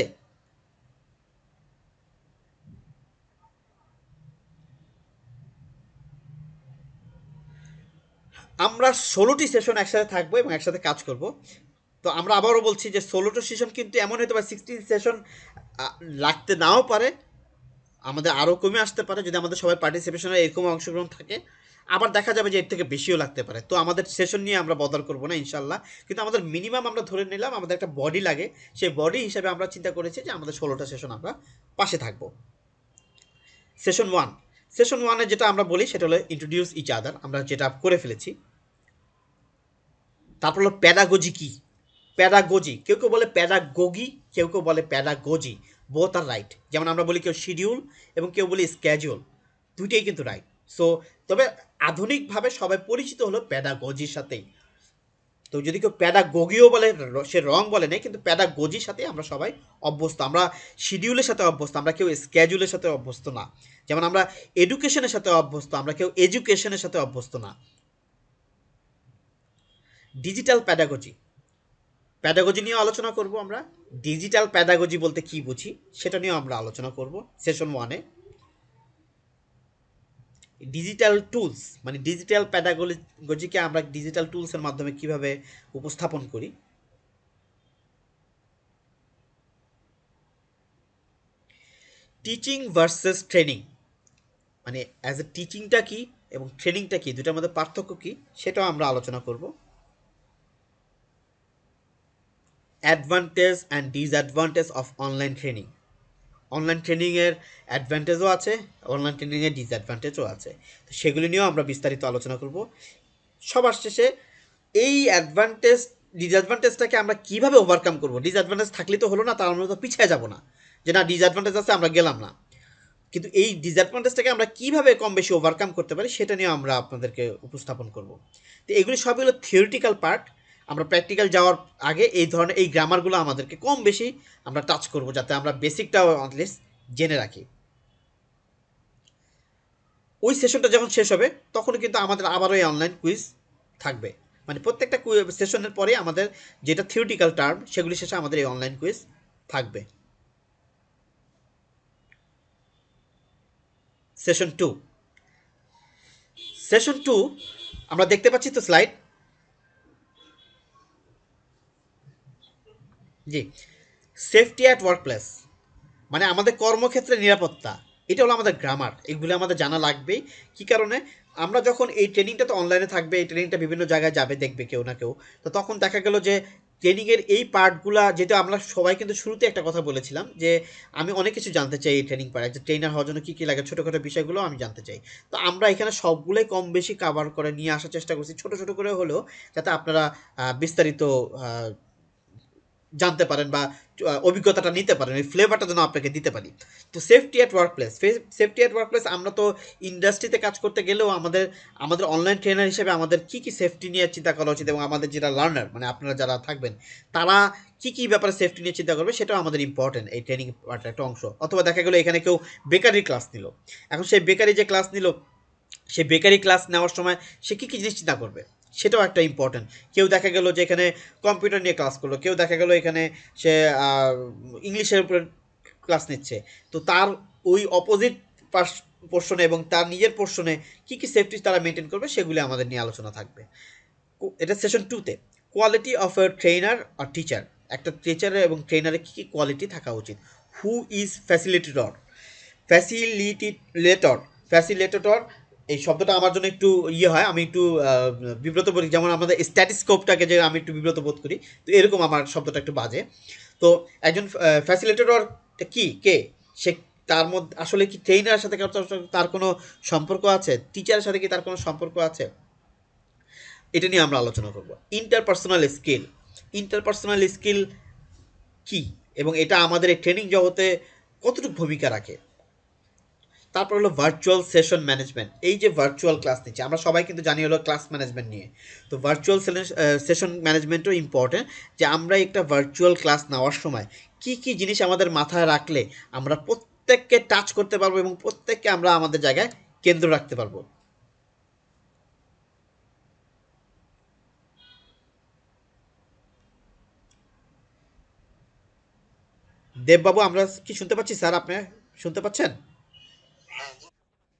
আমরা 16টি সেশন একসাথে থাকবো এবং একসাথে কাজ করব। তো আমরা আবারও বলছি যে 16টো সেশন কিন্তু এমন হতে পারে 16 সেশন লাগতে নাও পারে, আমাদের আরও কমে আসতে পারে যদি আমাদের সবাই পার্টিসিপেশনে এরকম অংশগ্রহণ থাকে। আবার দেখা যাবে যে এর থেকে বেশিও লাগতে পারে। তো আমাদের সেশন নিয়ে আমরা বদল করবো না ইনশাল্লাহ, কিন্তু আমাদের মিনিমাম আমরা ধরে নিলাম আমাদের একটা বডি লাগে, সেই বডি হিসাবে আমরা চিন্তা করেছি যে আমাদের 16টা সেশন আমরা পাশে থাকবো। সেশন 1, সেশন 1-এ যেটা আমরা বলি সেটা হলো ইন্ট্রোডিউস ইচ আদার, আমরা যেটা করে ফেলেছি। তারপর হলো প্যাডাগজি কি, প্যাডাগজি কেউ কেউ বলে প্যাডাগোগি, কেউ কেউ বলে প্যাডাগজি, বোথ আর রাইট। যেমন আমরা বলি কেউ শিডিউল এবং কেউ বলি স্ক্যাজুয়াল, দুইটাই কিন্তু রাইট। সো তবে আধুনিকভাবে সবাই পরিচিত হলো প্যাডাগজির সাথেই। তো যদি কেউ প্যাডাগোগিও বলে সে রং বলে নেই, কিন্তু প্যাডাগজির সাথে আমরা সবাই অভ্যস্ত, আমরা শিডিউলের সাথে অভ্যস্ত, আমরা কেউ স্ক্যাজুলের সাথে অভ্যস্ত না। যেমন আমরা এডুকেশনের সাথে অভ্যস্ত, আমরা কেউ এডুকেশনের সাথে অভ্যস্ত না। ডিজিটাল প্যাডাগজি, প্যাডাগজি নিয়ে আলোচনা করব আমরা। ডিজিটাল প্যাডাগজি বলতে কি বুঝি সেটা নিয়েও আমরা আলোচনা করব সেশন 1-এ। ডিজিটাল টুলস মানে ডিজিটাল প্যাডাগজিকে আমরা ডিজিটাল টুলসের মাধ্যমে কিভাবে উপস্থাপন করি। টিচিং ভার্সেস ট্রেনিং মানে অ্যাজ এ টিচিংটা কি এবং ট্রেনিংটা কি, দুটার মধ্যে পার্থক্য কি সেটাও আমরা আলোচনা করব। Advantage and disadvantage of online training, online ট্রেনিংয়ের অ্যাডভান্টেজও আছে, অনলাইন ট্রেনিংয়ের ডিসঅ্যাডভান্টেজও আছে। তো সেগুলি নিয়েও আমরা বিস্তারিত আলোচনা করব। সবার শেষে এই অ্যাডভান্টেজ ডিসঅ্যাডভান্টেজটাকে আমরা কীভাবে ওভারকাম করব, ডিসঅ্যাডভান্টেজ থাকলে তো হলো না, তার আমরা তো পিছিয়ে যাব না যে না ডিসঅ্যাডভান্টেজ আছে আমরা গেলাম না, কিন্তু এই ডিসঅ্যাডভান্টেজটাকে আমরা কীভাবে কম বেশি ওভারকাম করতে পারি সেটা নিয়ে আমরা আপনাদেরকে উপস্থাপন করব। তো এগুলি সবই হলো থিওরিটিক্যাল পার্ট, আমরা প্র্যাকটিক্যাল যাওয়ার আগে এই ধরনের এই গ্রামারগুলো আমাদেরকে কম বেশি আমরা টাচ করব যাতে আমরা বেসিকটাও অ্যাটলিস্ট জেনে রাখি। ওই সেশনটা যখন শেষ হবে তখনও কিন্তু আমাদের আবারও এই অনলাইন কুইজ থাকবে, মানে প্রত্যেকটা সেশনের পরে আমাদের যেটা থিওরিটিক্যাল টার্ম সেগুলি শেষে আমাদের এই অনলাইন কুইজ থাকবে। সেশন 2, সেশন 2 আমরা দেখতে পাচ্ছি তো slide. G, safety at work place মানে আমাদের কর্মক্ষেত্রে নিরাপত্তা, এটা হলো আমাদের গ্রামার, এগুলো আমাদের জানা লাগবেই। কী কারণে, আমরা যখন এই ট্রেনিংটা তো অনলাইনে থাকবে, এই ট্রেনিংটা বিভিন্ন জায়গায় যাবে দেখবে কেউ না কেউ, তো তখন দেখা গেল যে ট্রেনিংয়ের এই পার্টগুলা, যেটা আমরা সবাই কিন্তু শুরুতে একটা কথা বলেছিলাম যে আমি অনেক কিছু জানতে চাই এই ট্রেনিং পার্ট, যে ট্রেনার হওয়ার জন্য কী কী লাগে ছোটোখাটো বিষয়গুলো আমি জানতে চাই। তো আমরা এখানে সবগুলোই কম বেশি কাভার করে নিয়ে আসার চেষ্টা করছি ছোটো ছোটো করে হলেও, যাতে আপনারা বিস্তারিত জানতে পারেন বা অভিজ্ঞতাটা নিতে পারেন, ওই ফ্লেভারটা যেন আপনাকে দিতে পারি। তো safety at work place, safety at work place আমরা তো ইন্ডাস্ট্রিতে কাজ করতে গেলেও আমাদের আমাদের অনলাইন ট্রেনার হিসেবে আমাদের কী কী সেফটি নিয়ে চিন্তা করা উচিত, এবং আমাদের যেটা লার্নার মানে আপনারা যারা থাকবেন তারা কী কী ব্যাপারে সেফটি নিয়ে চিন্তা করবে সেটাও আমাদের ইম্পর্টেন্ট এই ট্রেনিং পার্টের একটা অংশ। অথবা দেখা গেলো এখানে কেউ বেকারি ক্লাস নিল, এখন সেই বেকারি যে ক্লাস নিল সে বেকারি ক্লাস নেওয়ার সময় সে কী কী জিনিস চিন্তা করবে সেটাও একটা ইম্পর্টেন্ট। কেউ দেখা গেলো যে এখানে কম্পিউটার নিয়ে ক্লাস করলো, কেউ দেখা গেলো এখানে সে ইংলিশের উপরে ক্লাস নিচ্ছে, তো তার ওই অপোজিট পোর্শনে এবং তার নিজের পোর্শনে কী কী সেফটি তারা মেনটেন করবে সেগুলি আমাদের নিয়ে আলোচনা থাকবে। এটা সেশন 2-তে। কোয়ালিটি অফ এ ট্রেনার আর টিচার, একটা টিচারের এবং ট্রেনারের কী কী কোয়ালিটি থাকা উচিত। Who is facilitator, facilitator, facilitator এই শব্দটা আমার জন্য একটু ইয়ে হয়, আমি একটু বিব্রত বোধ, যেমন আমাদের স্ট্যাটিস্কোপটাকে যে আমি একটু বিব্রত বোধ করি, তো এরকম আমার শব্দটা একটু বাজে। তো একজন ফ্যাসিলিটেটর কি কে, সে তার মধ্যে আসলে কি ট্রেনারের সাথে তার কোনো সম্পর্ক আছে, টিচারের সাথে কি তার কোনো সম্পর্ক আছে, এটা নিয়ে আমরা আলোচনা করব। ইন্টারপার্সোনাল স্কিল, ইন্টারপার্সোনাল স্কিল কি এবং এটা আমাদের এই ট্রেনিং জগতে কতটুকু ভূমিকা রাখে। তারপর হলো ভার্চুয়াল সেশন ম্যানেজমেন্ট, এই যে ভার্চুয়াল ক্লাস নিচ্ছে আমরা সবাই কিন্তু জানি হলো ক্লাস ম্যানেজমেন্ট নিয়ে, তো ভার্চুয়াল সেশন ম্যানেজমেন্টও ইম্পর্টেন্ট, যে আমরা একটা ভার্চুয়াল ক্লাস নেওয়ার সময় কি কি জিনিস আমাদের মাথায় রাখলে আমরা প্রত্যেককে টাচ করতে পারবো এবং প্রত্যেককে আমরা আমাদের জায়গায় কেন্দ্র রাখতে পারবো। দেববাবু আমরা কি শুনতে পাচ্ছি স্যার, আপনি শুনতে পাচ্ছেন?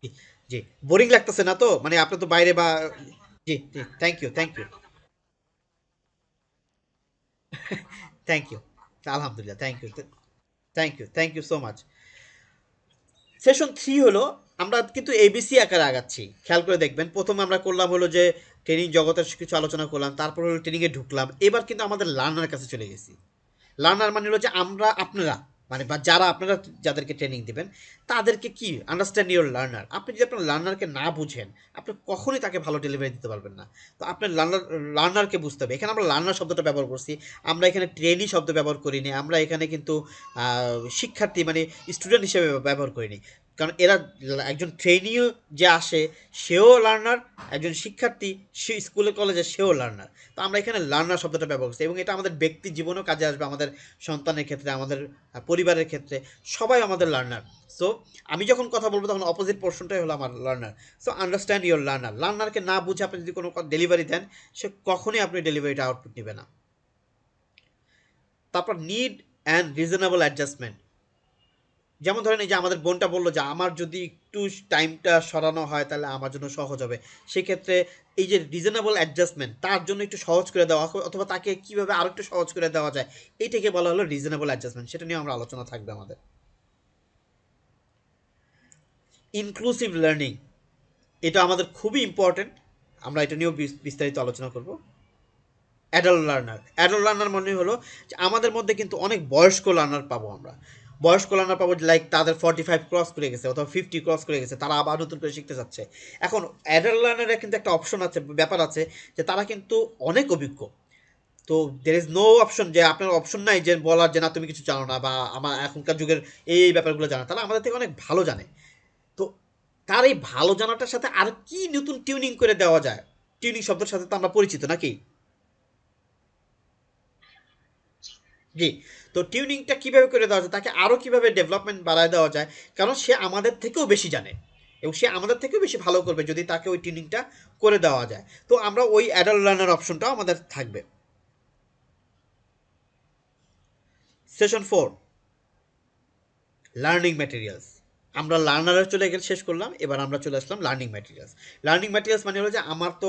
জি, জি। বোরিং লাগতেছে না তো, মানে আপনি তো বাইরে বা জি জি, thank you thank you thank you, আলহামদুলিল্লাহ, thank you thank you thank you so much. Session 3 হলো, আমরা কিন্তু এবিসি আকারে আগাচ্ছি, খেয়াল করে দেখবেন প্রথমে আমরা করলাম হলো যে ট্রেনিং জগতের কিছু আলোচনা করলাম, তারপর হলো ট্রেনিংয়ে ঢুকলাম, এবার কিন্তু আমাদের লার্নার কাছে চলে গেছি। লার্নার মানে হলো যে আমরা আপনারা, মানে বা যারা আপনারা যাদেরকে ট্রেনিং দিবেন তাদেরকে কি আন্ডারস্ট্যান্ড ইউর লার্নার, আপনি যদি আপনার লার্নারকে না বুঝেন আপনি কখনোই তাকে ভালো ডেলিভারি দিতে পারবেন না। তো আপনার লার্নারকে বুঝতে হবে, এখানে আমরা লার্নার শব্দটা ব্যবহার করছি, আমরা এখানে ট্রেনি শব্দ ব্যবহার করিনি, আমরা এখানে কিন্তু শিক্ষার্থী মানে স্টুডেন্ট হিসেবে ব্যবহার করিনি, কারণ এরা একজন ট্রেনিও যে আসে সেও লার্নার, একজন শিক্ষার্থী সে স্কুলে কলেজে সেও লার্নার। তো আমরা এখানে লার্নার শব্দটা ব্যবহার করছি এবং এটা আমাদের ব্যক্তি জীবনেও কাজে আসবে, আমাদের সন্তানের ক্ষেত্রে, আমাদের পরিবারের ক্ষেত্রে, সবাই আমাদের লার্নার। সো আমি যখন কথা বলবো তখন অপোজিট পোর্শনটাই হলো আমার learner. So understand your learner, লার্নারকে না বুঝে আপনি যদি কোনো ডেলিভারি দেন সে কখনোই আপনি ডেলিভারিটা আউটপুট নেবে না। তারপর নিড অ্যান্ড রিজনেবল অ্যাডজাস্টমেন্ট, যেমন ধরেন এই যে আমাদের বোনটা বললো যে আমার যদি একটু টাইমটা সরানো হয় তাহলে আমার জন্য সহজ হবে, সেক্ষেত্রে এই যে রিজনেবল অ্যাডজাস্টমেন্ট, তার জন্য একটু সহজ করে দেওয়া অথবা তাকে কীভাবে আরও একটু সহজ করে দেওয়া যায়, এইটাকে বলা হলো রিজনেবল অ্যাডজাস্টমেন্ট, সেটা নিয়ে আমরা আলোচনা থাকবে আমাদের। ইনক্লুসিভ লার্নিং, এটা আমাদের খুবই ইম্পর্টেন্ট, আমরা এটা নিয়েও বিস্তারিত আলোচনা করব। অ্যাডাল্ট লার্নার, অ্যাডাল্ট লার্নার মনে হলো যে আমাদের মধ্যে কিন্তু অনেক বয়স্ক লার্নার পাবো আমরা, বয়স্ক লার্নার পাবো লাইক তাদের 45 ক্রস করে গেছে অথবা 50 ক্রস করে গেছে, তারা আবার নতুন করে শিখতে চাচ্ছে। এখন অ্যাডাল্ট লার্নারের কিন্তু একটা অপশন আছে, ব্যাপার আছে, যে তারা কিন্তু অনেক অভিজ্ঞ, তো দের ইজ নো অপশন যে আপনার অপশন নাই যে বলার যে না তুমি কিছু জানো না বা আমার এখনকার যুগের এই ব্যাপারগুলো জানা, তারা আমাদের থেকে অনেক ভালো জানে। তো তার এই ভালো জানাটার সাথে আর কি নতুন টিউনিং করে দেওয়া যায়, টিউনিং শব্দের সাথে তো আমরা পরিচিত নাকি? জি। তো টিউনিংটা কিভাবে করে দেওয়া যায়, তাকে আরও কিভাবে ডেভেলপমেন্ট বাড়ায় দেওয়া যায়, কারণ সে আমাদের থেকেও বেশি জানে এবং সে আমাদের থেকেও বেশি ভালো করবে যদি তাকে ওই টিউনিংটা করে দেওয়া যায়। তো আমরা ওই অ্যাডাল্ট লার্নার অপশনটাও আমাদের থাকবে। সেশন 4, লার্নিং ম্যাটেরিয়ালস, আমরা লার্নারের চলে গেলে শেষ করলাম, এবার আমরা চলে আসলাম লার্নিং ম্যাটেরিয়ালস। লার্নিং ম্যাটেরিয়ালস মানে হলো যে আমার তো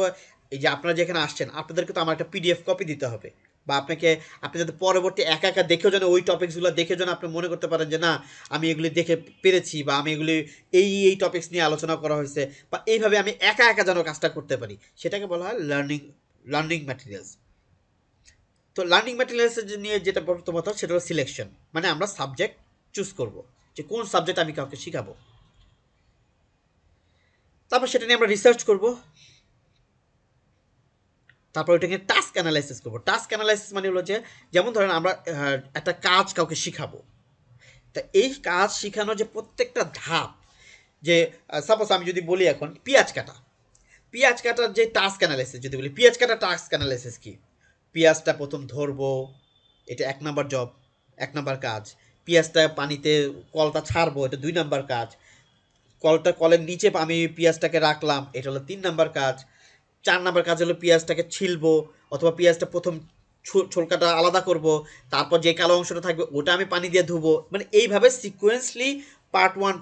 এই যে আপনারা যেখানে আসছেন আপনাদেরকে তো আমার একটা পিডিএফ কপি দিতে হবে, বা আপনাকে, আপনি যাতে পরবর্তী একা একা দেখেও যেন ওই টপিক্সগুলো দেখে যেন আপনি মনে করতে পারেন যে না আমি এগুলি দেখে পেরেছি বা আমি এগুলি এই টপিক্স নিয়ে আলোচনা করা হয়েছে, বা এইভাবে আমি একা একা যেন কাজটা করতে পারি, সেটাকে বলা হয় লার্নিং, লার্নিং ম্যাটেরিয়ালস। তো লার্নিং ম্যাটেরিয়ালস নিয়ে যেটা প্রথমত সেটা হলো সিলেকশন, মানে আমরা সাবজেক্ট চুজ করব যে কোন সাবজেক্ট আমি কাউকে শিখাবো, তারপর সেটা নিয়ে আমরা রিসার্চ করব, তারপর ওইটাকে টাস্ক অ্যানালাইসিস করবো। টাস্ক অ্যানালাইসিস মানে হলো যে যেমন ধরেন আমরা একটা কাজ কাউকে শিখাবো, তা এই কাজ শিখানোর যে প্রত্যেকটা ধাপ, যে সাপোজ আমি যদি বলি এখন পেঁয়াজ কাটা, পেঁয়াজ কাটার যে টাস্ক অ্যানালাইসিস যদি বলি, পেঁয়াজ কাটার টাস্ক অ্যানালাইসিস কি, পেঁয়াজটা প্রথম ধরবো, এটা 1 নাম্বার জব, 1 নাম্বার কাজ। পেঁয়াজটা পানিতে কলটা ছাড়বো, এটা 2 নাম্বার কাজ। কলের নিচে আমি পেঁয়াজটাকে রাখলাম, এটা হলো 3 নাম্বার কাজ। 4 নাম্বার কাজ হলো পেঁয়াজটাকে ছিলবো অথবা পেঁয়াজটা প্রথম ছোলকাটা আলাদা করব, তারপর যে কালো অংশটা থাকবে ওটা আমি পানি দিয়ে ধুবো, মানে এইভাবে সিকোয়েন্সলি পার্ট 1,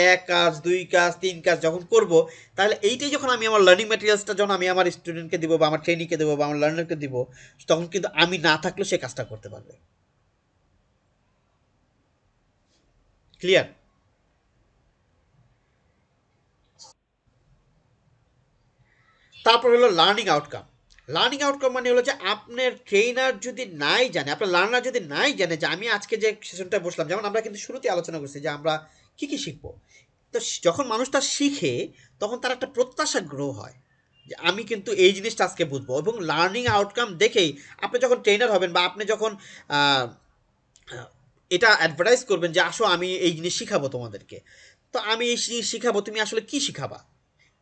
এক কাজ, 2 কাজ, 3 কাজ যখন করব, তাহলে এইটাই যখন আমি আমার লার্নিং ম্যাটেরিয়ালসটা যখন আমি আমার স্টুডেন্টকে দিব বা আমার ট্রেনিংকে দেবো বা আমার লার্নারকে দিব, তখন কিন্তু আমি না থাকলেও সে কাজটা করতে পারবে। ক্লিয়ার? তারপর হলো লার্নিং আউটকাম। লার্নিং আউটকাম মানে হলো যে আপনার ট্রেনার যদি নাই জানে, আপনার লার্নার যদি নাই জানে যে আমি আজকে যে সেশনটা বসলাম, যেমন আমরা কিন্তু শুরুতেই আলোচনা করছি যে আমরা কী কী শিখবো। তো যখন মানুষটা শিখে তখন তার একটা প্রত্যাশা গ্রো হয় যে আমি কিন্তু এই জিনিসটা আজকে বুঝবো, এবং লার্নিং আউটকাম দেখেই আপনি যখন ট্রেনার হবেন বা আপনি যখন আহ, এটা অ্যাডভার্টাইজ করবেন যে আসো আমি এই জিনিস শিখাবো তোমাদেরকে, তো আমি এই জিনিস শিখাবো, তুমি আসলে কি শিখাবা,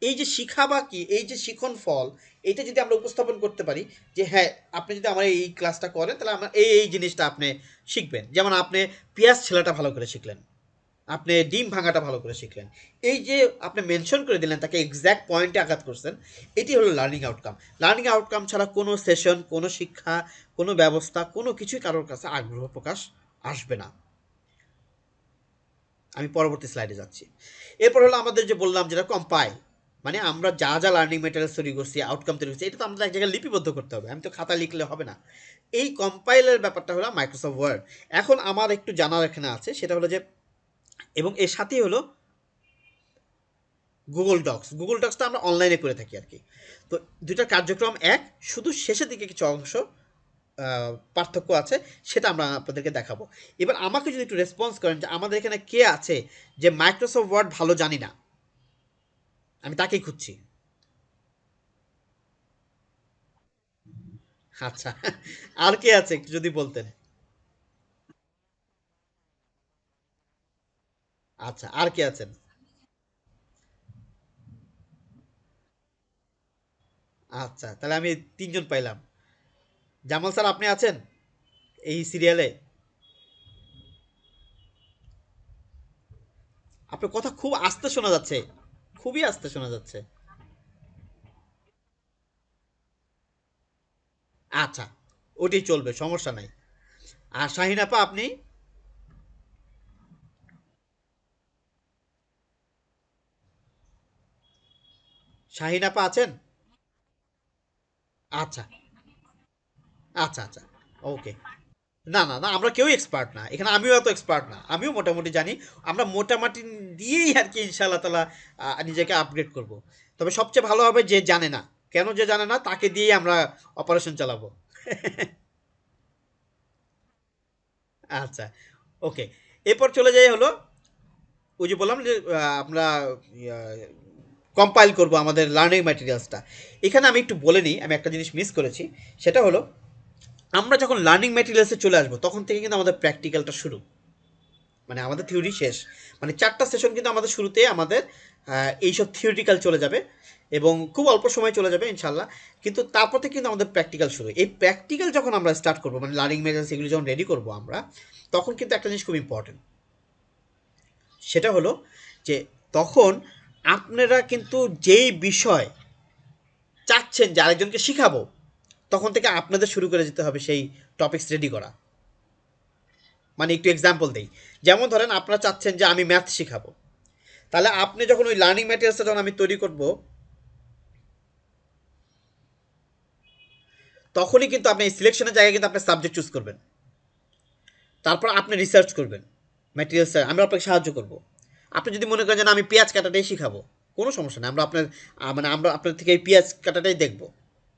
এই যে শিখাবা কি, এই যে শিখন ফল, এটা যদি আমরা উপস্থাপন করতে পারি যে হ্যাঁ আপনি যদি আমার এই ক্লাসটা করেন তাহলে আমার এই জিনিসটা আপনি শিখবেন, যেমন আপনি পেঁয়াজ ছেলাটা ভালো করে শিখলেন, আপনি ডিম ভাঙাটা ভালো করে শিখলেন, এই যে আপনি মেনশন করে দিলেন, তাকে এক্স্যাক্ট পয়েন্টে আঘাত করছেন, এটি হলো লার্নিং আউটকাম। লার্নিং আউটকাম ছাড়া কোনো সেশন, কোনো শিক্ষা, কোনো ব্যবস্থা, কোনো কিছুই কারোর কাছে আগ্রহ প্রকাশ আসবে না। আমি পরবর্তী স্লাইডে যাচ্ছি। এরপর হলো আমাদের যে বললাম যেটা কম্পাইল, মানে আমরা যা যা লার্নিং ম্যাটেরিয়ালস তৈরি করছি, আউটকাম তৈরি করছি, এটা তো আমাদের এক জায়গায় লিপিবদ্ধ করতে হবে, আমি তো খাতা লিখলে হবে না। এই কম্পাইলের ব্যাপারটা হলো মাইক্রোসফট ওয়ার্ড। এখন আমার একটু জানার এখানে আছে, সেটা হলো যে এবং এর সাথেই হলো গুগল ডক্স। গুগল ডক্সটা আমরা অনলাইনে করে থাকি আর কি। তো দুইটার কার্যক্রম এক, শুধু শেষের দিকে কিছু অংশ পার্থক্য আছে, সেটা আমরা আপনাদেরকে দেখাবো। এবার আমাকে যদি একটু রেসপন্স করেন যে আমাদের এখানে কে আছে যে মাইক্রোসফট ওয়ার্ড ভালো জানি না, আমি তাকেই খুঁজছি। আচ্ছা, আর কে আছে একটু যদি বলতেন। আচ্ছা, আর কে আছেন? আচ্ছা, তাহলে আমি তিনজন পাইলাম। জামাল স্যার আপনি আছেন এই সিরিয়ালে? আপনার কথা খুব আস্তে শোনা যাচ্ছে, খুবই আস্তে শোনা যাচ্ছে। আচ্ছা, ওটি চলবে, সমস্যা নাই। আর শাহিন আপা আপনি? শাহিন আপা আছেন? আচ্ছা, আচ্ছা, আচ্ছা, ওকে। না, না, না, আমরা কেউই এক্সপার্ট না এখানে, আমিও এত এক্সপার্ট না, আমিও মোটামুটি জানি। আমরা মোটামুটি দিয়েই আর কি ইনশাআল্লাহ তালা নিজেকে আপগ্রেড করব। তবে সবচেয়ে ভালো হবে যে জানে না, কেন যে জানে না তাকে দিয়েই আমরা অপারেশন চালাবো। আচ্ছা, ওকে। এরপর চলে যাই হলো ওই যে বললাম যে আমরা কম্পাইল করব আমাদের লার্নিং ম্যাটেরিয়ালসটা। এখানে আমি একটু বলে নিই, আমি একটা জিনিস মিস করেছি, সেটা হলো আমরা যখন লার্নিং ম্যাটেরিয়ালসে চলে আসবো তখন থেকে কিন্তু আমাদের প্র্যাকটিক্যালটা শুরু, মানে আমাদের থিওরি শেষ। মানে 4টা সেশন কিন্তু আমাদের শুরুতে আমাদের এইসব থিওরিটিক্যাল চলে যাবে এবং খুব অল্প সময় চলে যাবে ইনশাল্লাহ। কিন্তু তারপর থেকে কিন্তু আমাদের প্র্যাকটিক্যাল শুরু। এই প্র্যাকটিক্যাল যখন আমরা স্টার্ট করবো, মানে লার্নিং ম্যাটেরিয়ালস এগুলো যখন রেডি করবো আমরা, তখন কিন্তু একটা জিনিস খুব ইম্পর্টেন্ট, সেটা হলো যে তখন আপনারা কিন্তু যেই বিষয় চাচ্ছেন যে আরেকজনকে শিখাবো, তখন থেকে আপনাদের শুরু করে যেতে হবে সেই টপিকস রেডি করা। মানে একটু এক্সাম্পল দেই, যেমন ধরেন আপনারা চাচ্ছেন যে আমি ম্যাথ শিখাবো, তাহলে আপনি যখন ওই লার্নিং ম্যাটেরিয়ালসটা যখন আমি তৈরি করব, তখনই কিন্তু আপনি এই সিলেকশনের জায়গায় কিন্তু আপনার সাবজেক্ট চুজ করবেন, তারপর আপনি রিসার্চ করবেন ম্যাটেরিয়ালস, আমি আপনাকে সাহায্য করব। আপনি যদি মনে করেন যে আমি পেঁয়াজ কাটাটাই শিখাবো, কোনো সমস্যা নেই, আমরা আপনার মানে আমরা আপনার থেকে এই পেঁয়াজ কাটাটাই দেখবো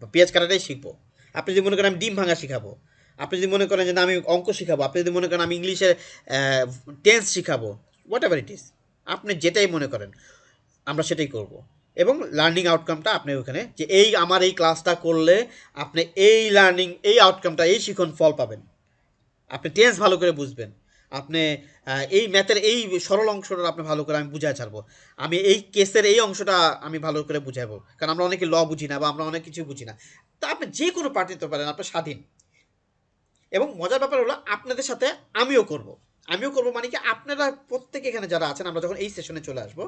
বা পেঁয়াজ কাটাটাই শিখবো। আপনি যদি মনে করেন আমি ডিম ভাঙা শিখাবো, আপনি যদি মনে করেন যে না আমি অঙ্ক শিখাবো, আপনি যদি মনে করেন আমি ইংলিশের টেন্স শিখাবো, হোয়াট এভার ইট ইজ, আপনি যেটাই মনে করেন আমরা সেটাই করব। এবং লার্নিং আউটকামটা আপনি ওখানে যে এই আমার এই ক্লাসটা করলে আপনি এই লার্নিং এই আউটকামটা এই শিখন ফল পাবেন, আপনি টেন্স ভালো করে বুঝবেন, আপনি এই ম্যাথের এই সরল অংশটা আপনি ভালো করে আমি বুঝায় ছাড়বো, আমি এই কেসের এই অংশটা আমি ভালো করে বুঝাবো, কারণ আমরা অনেকে ল বুঝি না বা আমরা অনেক কিছু বুঝি না। তা আপনি যে কোনো পার্ট নিতে পারেন, আপনার স্বাধীন। এবং মজার ব্যাপার হলো আপনাদের সাথে আমিও করব। আমিও করব মানে কি, আপনারা প্রত্যেকে এখানে যারা আছেন আমরা যখন এই সেশনে চলে আসব,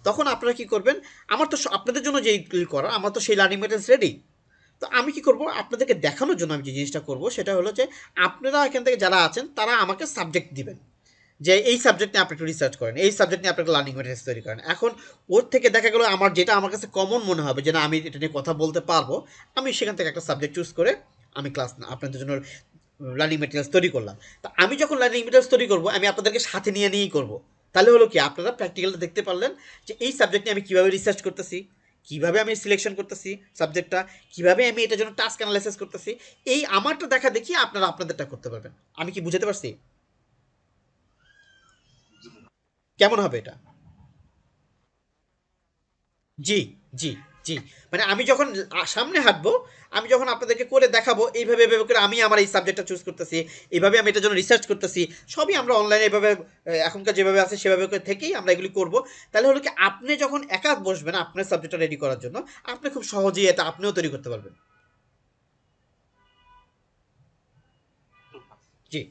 তখন আপনারা কি করবেন, আমার তো আপনাদের জন্য যেই করা, আমার তো সেই লার্নিং ম্যাটেরিয়ালস রেডি। তো আমি কি করব, আপনাদেরকে দেখানোর জন্য আমি যে জিনিসটা করব সেটা হলো যে আপনারা এখান থেকে যারা আছেন তারা আমাকে সাবজেক্ট দিবেন, যে এই সাবজেক্ট নিয়ে আপনি একটু রিসার্চ করেন, এই সাবজেক্ট নিয়ে আপনি একটা লার্নিং ম্যাটেরিয়ালস তৈরি করেন। এখন ওর থেকে দেখা গেলো আমার যেটা আমার কাছে কমন মনে হবে যে না আমি এটা নিয়ে কথা বলতে পারবো, আমি সেখান থেকে একটা সাবজেক্ট চুজ করে আমি ক্লাস আপনাদের জন্য লার্নিং ম্যাটেরিয়ালস তৈরি করলাম। তো আমি যখন লার্নিং ম্যাটেরিয়ালস তৈরি করবো আমি আপনাদেরকে সাথে নিয়েই করবো। তাহলে হলো কি, আপনারা প্র্যাকটিক্যালটা দেখতে পারলেন যে এই সাবজেক্ট নিয়ে আমি কীভাবে রিসার্চ করতেছি, কিভাবে আমি সিলেকশন করতেছি সাবজেক্টটা, কিভাবে আমি এটার জন্য টাস্ক অ্যানালাইসিস করতেছি, এই আমারটা দেখা দেখি আপনারা আপনাদেরটা করতে পারবেন। আমি কি বুঝাতে পারছি? কেমন হবে এটা? জি, জি, জি। মানে আমি যখন সামনে হাঁটবো, আমি যখন আপনাদেরকে করে দেখাবো এইভাবে, এভাবে করে আমি আমার এই সাবজেক্টটা চুজ করতেছি, এইভাবে আমি এটার জন্য রিসার্চ করতেছি। সবই আমরা অনলাইনে এভাবে এখনকার যেভাবে আছে সেভাবে করে থেকেই আমরা এগুলি করব। তাহলে হলো কি আপনি যখন একা বসবেন আপনার সাবজেক্টটা রেডি করার জন্য, আপনি খুব সহজেই এটা আপনিও তৈরি করতে পারবেন। জি।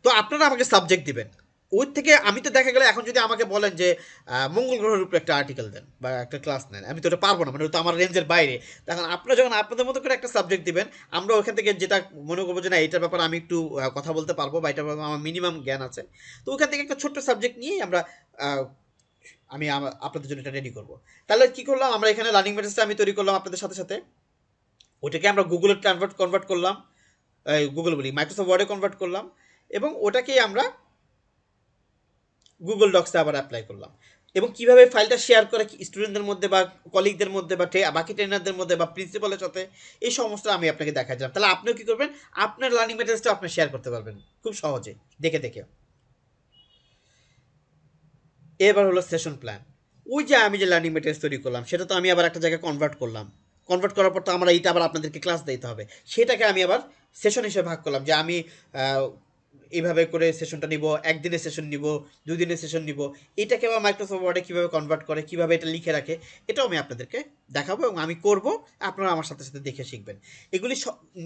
তো আপনারা আমাকে সাবজেক্ট দিবেন। ওর থেকে আমি তো দেখা গেল এখন যদি আমাকে বলেন যে মঙ্গল গ্রহের উপরে একটা আর্টিকেল দেন বা একটা ক্লাস নেন, আমি তো ওটা পারবো না, মানে ওটা তো আমার রেঞ্জের বাইরে। তখন আপনারা যখন আপনাদের মতো করে একটা সাবজেক্ট দিবেন, আমরা ওখান থেকে যেটা মনে করবো যে না এটার ব্যাপারে আমি একটু কথা বলতে পারবো বা এটার ব্যাপারে আমার মিনিমাম জ্ঞান আছে, তো ওখান থেকে একটা ছোট্ট সাবজেক্ট নিয়েই আমরা আহ, আপনাদের জন্য এটা রেডি করবো। তাহলে কি করলাম, আমরা এখানে লার্নিং ম্যাটেরিয়ালসটা আমি তৈরি করলাম আপনাদের সাথে সাথে, ওটাকে আমরা গুগলে কনভার্ট করলাম, গুগল বলি মাইক্রোসফট ওয়ার্ডে কনভার্ট করলাম, এবং ওটাকেই আমরা গুগল ডক্সে আবার অ্যাপ্লাই করলাম। এবং কিভাবে ফাইলটা শেয়ার করে স্টুডেন্টদের মধ্যে বা কলিগদের মধ্যে বা বাকি ট্রেনারদের মধ্যে বা প্রিন্সিপালের সাথে, এই সমস্ত আমি আপনাকে দেখা যাম। তাহলে আপনিও কি করবেন, আপনার লার্নিং ম্যাটেরিয়ালসটা আপনি শেয়ার করতে পারবেন খুব সহজে দেখে দেখে। এবার হলো সেশন প্ল্যান। ওই যে আমি যে লার্নিং ম্যাটেরিয়ালস তৈরি করলাম সেটা তো আমি আবার একটা জায়গায় কনভার্ট করলাম, কনভার্ট করার পর তো আমরা এইটা আবার আপনাদেরকে ক্লাস দিতে হবে। সেটাকে আমি আবার সেশন হিসেবে ভাগ করলাম যে আমি আহ, এইভাবে করে সেশনটা নিব, একদিনের সেশন নিব, দুই দিনের সেশন নিব। এটাকে আবার মাইক্রোসফট ওয়ার্ডে কীভাবে কনভার্ট করে, কীভাবে এটা লিখে রাখে, এটাও আমি আপনাদেরকে দেখাবো এবং আমি করব। আপনারা আমার সাথে সাথে দেখে শিখবেন। এগুলি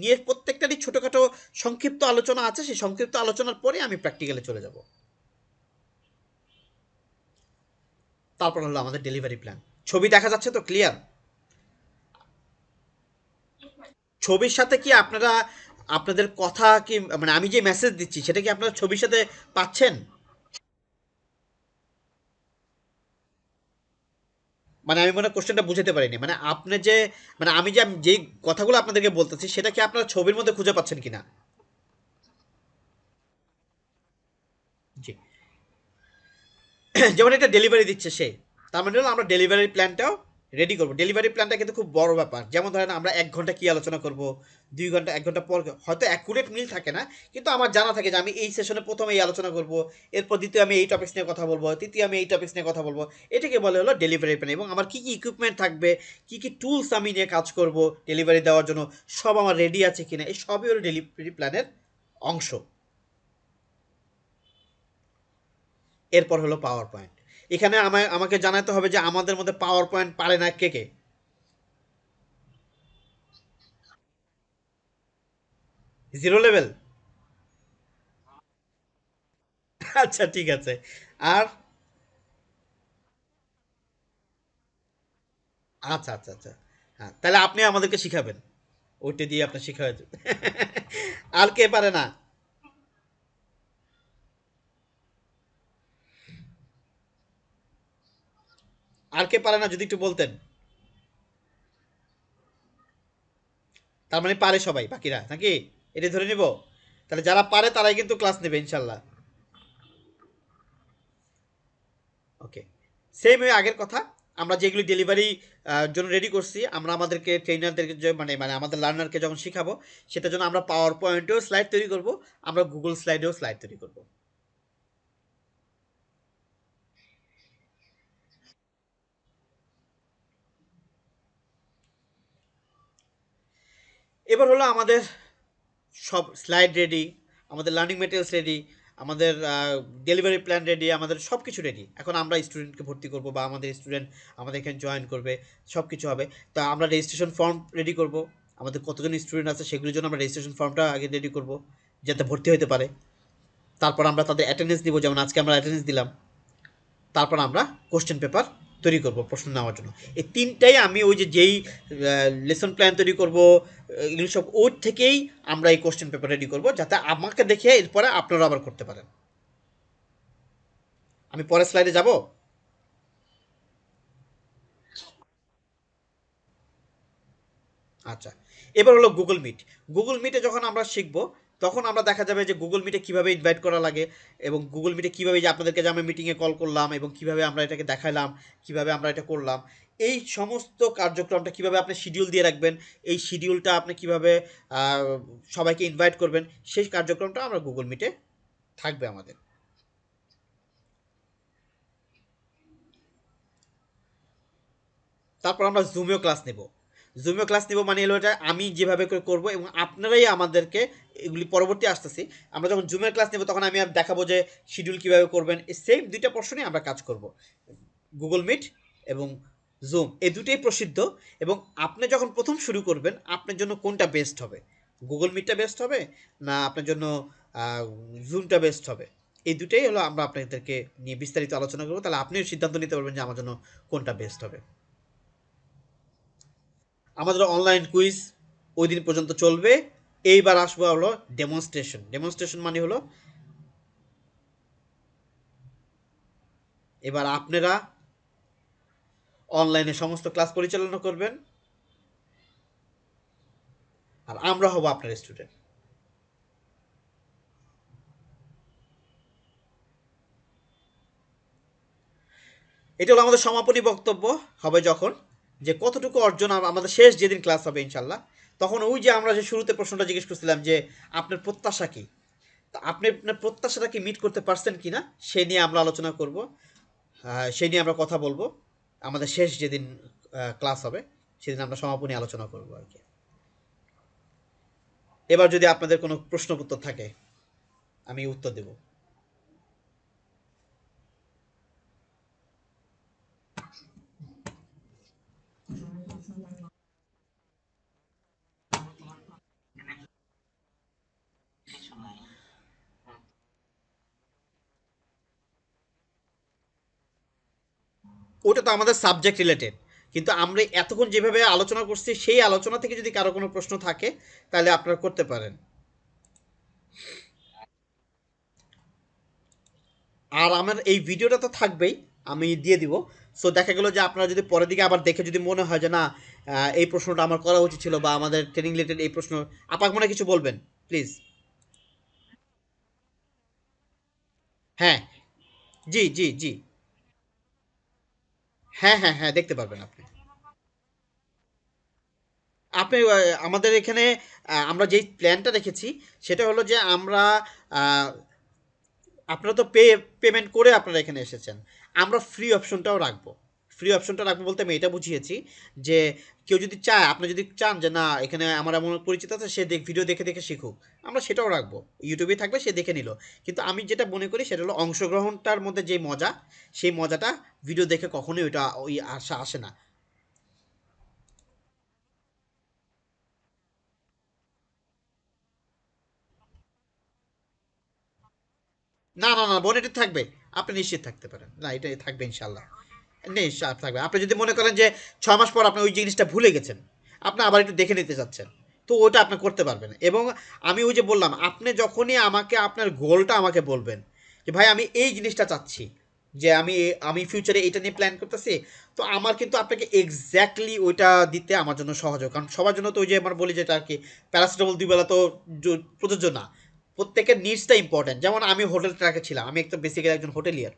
নিয়ে প্রত্যেকটারই ছোটোখাটো সংক্ষিপ্ত আলোচনা আছে, সেই সংক্ষিপ্ত আলোচনার পরে আমি প্র্যাকটিক্যালে চলে যাব। তারপর হলো আমাদের ডেলিভারি প্ল্যান। ছবি দেখা যাচ্ছে তো ক্লিয়ার? ছবির সাথে কি আপনারা আপনাদের কথা কি, মানে আমি যে মেসেজ দিচ্ছি সেটা কি আপনারা ছবির সাথে পাচ্ছেন? মানে আমি মনে হয় কোশ্চেনটা বুঝতে পারিনি, মানে আপনি যে, মানে আমি যে যেই কথাগুলো আপনাদেরকে বলতেছি সেটা কি আপনারা ছবির মধ্যে খুঁজে পাচ্ছেন কিনা? জি। যেমন এটা ডেলিভারি দিচ্ছে সে, তার মানে হলো আমরা ডেলিভারি প্ল্যানটাও রেডি করবো। ডেলিভারি প্ল্যানটা কিন্তু খুব বড় ব্যাপার। যেমন ধরেন আমরা 1 ঘন্টা কি আলোচনা করব, 2 ঘন্টা, 1 ঘন্টা পর হয়তো অ্যাকুরেট মিল থাকে না, কিন্তু আমার জানা থাকে যে আমি এই সেশনে প্রথমে এই আলোচনা করব, এরপর দ্বিতীয় আমি এই টপিক্স নিয়ে কথা বলবো, তৃতীয় আমি এই টপিক্স নিয়ে কথা বলবো। এটাকে বলে হলো ডেলিভারি প্ল্যান। এবং আমার কী কী ইকুইপমেন্ট থাকবে, কী কী টুলস আমি নিয়ে কাজ করব ডেলিভারি দেওয়ার জন্য, সব আমার রেডি আছে কিনা, এই সবই হলো ডেলিভারি প্ল্যানের অংশ। এরপর হলো পাওয়ার পয়েন্ট। এখানে আমাকে জানাতে হবে যে আমাদের মধ্যে পাওয়ার পয়েন্ট পারে না কে কে। Zero level? আচ্ছা ঠিক আছে। আর আচ্ছা আচ্ছা আচ্ছা, হ্যাঁ তাহলে আপনি আমাদেরকে শিখাবেন, ওইটা দিয়ে আপনার শিখা হয়ে যাবে। আর কে পারে না? আর কে পারে না যদি একটু বলতেন। তার মানে পারে সবাই বাকিরা নাকি, এটা ধরে নিব? তাহলে যারা পারে তারাই কিন্তু ক্লাস নেবে ইনশাল্লাহ। ওকে, সেম ওই আগের কথা। আমরা যেগুলি ডেলিভারি জন্য রেডি করছি, আমরা আমাদেরকে ট্রেনারদেরকে মানে মানে আমাদের লার্নারকে যখন শিখাবো, সেটার জন্য আমরা পাওয়ার পয়েন্টেও স্লাইড তৈরি করব, আমরা গুগল স্লাইডেও স্লাইড তৈরি করব। এবার হলো আমাদের সব স্লাইড রেডি, আমাদের লার্নিং মেটেরিয়ালস রেডি, আমাদের ডেলিভারি প্ল্যান রেডি, আমাদের সব কিছু রেডি। এখন আমরা স্টুডেন্টকে ভর্তি করব বা আমাদের স্টুডেন্ট আমাদের এখানে জয়েন করবে, সব কিছু হবে। তা আমরা রেজিস্ট্রেশন ফর্ম রেডি করব, আমাদের কতজন স্টুডেন্ট আছে সেগুলোর জন্য আমরা রেজিস্ট্রেশন ফর্মটা আগে রেডি করব যাতে ভর্তি হতে পারে। তারপর আমরা তাদের অ্যাটেন্ডেন্স দিব, যেমন আজকে আমরা অ্যাটেন্ডেন্স দিলাম। তারপর আমরা কোশ্চেন পেপার তৈরি করব প্রশ্ন নেওয়ার জন্য। এই তিনটাই আমি ওই যে যেই লেসন প্ল্যান তৈরি করব, এগুলো সব ওর থেকেই আমরা এই কোশ্চেন পেপার রেডি করব, যাতে আমাকে দেখে এরপরে আপনারা আবার করতে পারেন। আমি পরের স্লাইডে যাব। আচ্ছা, এবার হলো গুগল মিট। গুগল মিটে যখন আমরা শিখব, তখন আমরা দেখা যাবে যে গুগল মিটে কীভাবে ইনভাইট করা লাগে এবং গুগল মিটে কীভাবে যে আপনাদেরকে যে আমরা মিটিংয়ে কল করলাম এবং কীভাবে আমরা এটাকে দেখালাম, কীভাবে আমরা এটা করলাম, এই সমস্ত কার্যক্রমটা কীভাবে আপনি শিডিউল দিয়ে রাখবেন, এই শিডিউলটা আপনি কীভাবে সবাইকে ইনভাইট করবেন, সেই কার্যক্রমটা আমরা গুগল মিটে থাকবে আমাদের। তারপর আমরা জুমেও ক্লাস নেব। জুমেও ক্লাস নেব মানে হলো এটা আমি যেভাবে করে করবো এবং আপনারাই আমাদেরকে এগুলি পরবর্তী আসতেছি। আমরা যখন জুমের ক্লাস নেব তখন আমি দেখাবো যে শিডিউল কীভাবে করবেন। এই সেম দুইটা পোর্শনে আমরা কাজ করব, গুগল মিট এবং জুম এই দুটোই প্রসিদ্ধ। এবং আপনি যখন প্রথম শুরু করবেন আপনার জন্য কোনটা বেস্ট হবে, গুগল মিটটা বেস্ট হবে না আপনার জন্য জুমটা বেস্ট হবে, এই দুটোই হলো আমরা আপনাদেরকে নিয়ে বিস্তারিত আলোচনা করবো। তাহলে আপনিও সিদ্ধান্ত নিতে পারবেন যে আমার জন্য কোনটা বেস্ট হবে। আমাদের অনলাইন কুইজ ওই দিন পর্যন্ত চলবে। এইবার আসবো হলো ডেমনস্ট্রেশন। ডেমনস্ট্রেশন মানে হলো এবার আপনারা অনলাইনে সমস্ত ক্লাস পরিচালনা করবেন আর আমরা হব আপনার স্টুডেন্ট। এটা হলো আমাদের সমাপনী বক্তব্য হবে যখন যে কতটুকু অর্জন আমাদের শেষ যেদিন ক্লাস হবে ইনশাল্লাহ, তখন ওই যে আমরা যে শুরুতে প্রশ্নটা জিজ্ঞেস করছিলাম যে আপনার প্রত্যাশা কী, তা আপনি আপনার প্রত্যাশাটা কি মিট করতে পারছেন কি না সেই নিয়ে আমরা আলোচনা করব, সেই নিয়ে আমরা কথা বলবো আমাদের শেষ যেদিন ক্লাস হবে সেদিন আমরা সমাপনী আলোচনা করবো আর কি। এবার যদি আপনাদের কোনো প্রশ্ন উত্তর থাকে আমি উত্তর দেব। ওটা তো আমাদের সাবজেক্ট রিলেটেড, কিন্তু আমরা এতক্ষণ যেভাবে আলোচনা করছি সেই আলোচনা থেকে যদি কারো কোনো প্রশ্ন থাকে তাহলে আপনারা করতে পারেন। আর আমার এই ভিডিওটা তো থাকবেই, আমি দিয়ে দিব। সো দেখা গেলো যে আপনারা যদি পরের দিকে আবার দেখে যদি মনে হয় যে না এই প্রশ্নটা আমার করা উচিত ছিল বা আমাদের ট্রেনিং রিলেটেড এই প্রশ্ন, আপাক মনে কিছু বলবেন প্লিজ। হ্যাঁ, জি জি জি, হ্যাঁ হ্যাঁ হ্যাঁ দেখতে পারবেন আপনি। আপনি আমাদের এখানে আমরা যেই প্ল্যানটা রেখেছি সেটা হলো যে আমরা আহ, আপনারা তো পেমেন্ট করে আপনারা এখানে এসেছেন, আমরা ফ্রি অপশনটাও রাখবো। ফ্রি অপশনটা রাখবো বলতে আমি এটা বুঝিয়েছি যে কেউ যদি চায়, আপনি যদি চান যে না এখানে আমার এমন পরিচিত আছে সে ভিডিও দেখে দেখে শিখুক, আমরা সেটাও রাখবো। ইউটিউবে থাকবে, সে দেখে নিল। কিন্তু আমি যেটা মনে করি সেটা হলো অংশগ্রহণটার মধ্যে যে মজা, সেই মজাটা ভিডিও দেখে কখনোই ওইটা ওই আশা আসে না। না না না বোনেটি থাকবে, আপনি নিশ্চিত থাকতে পারেন, না এটা থাকবে ইনশাল্লাহ। নেই সার থাকবে। আপনি যদি মনে করেন যে 6 মাস পর আপনি ওই জিনিসটা ভুলে গেছেন, আপনি আবার একটু দেখে নিতে চাচ্ছেন, তো ওটা আপনি করতে পারবেন। এবং আমি ওই যে বললাম আপনি যখনই আমাকে আপনার গোলটা আমাকে বলবেন যে ভাই আমি এই জিনিসটা চাচ্ছি, যে আমি ফিউচারে এটা নিয়ে প্ল্যান করতেছি, তো আমার কিন্তু আপনাকে এক্স্যাক্টলি ওইটা দিতে আমার জন্য সহজ হবে। কারণ সবার জন্য তো ওই যে আমার বলি যেটা আর কি প্যারাসিটামল 2 বেলা তো প্রযোজ্য না। প্রত্যেকের নিডসটা ইম্পর্টেন্ট। যেমন আমি হোটেল ট্র্যাকে ছিলাম, আমি একটা বেসিক্যালি একজন হোটেলিয়ার।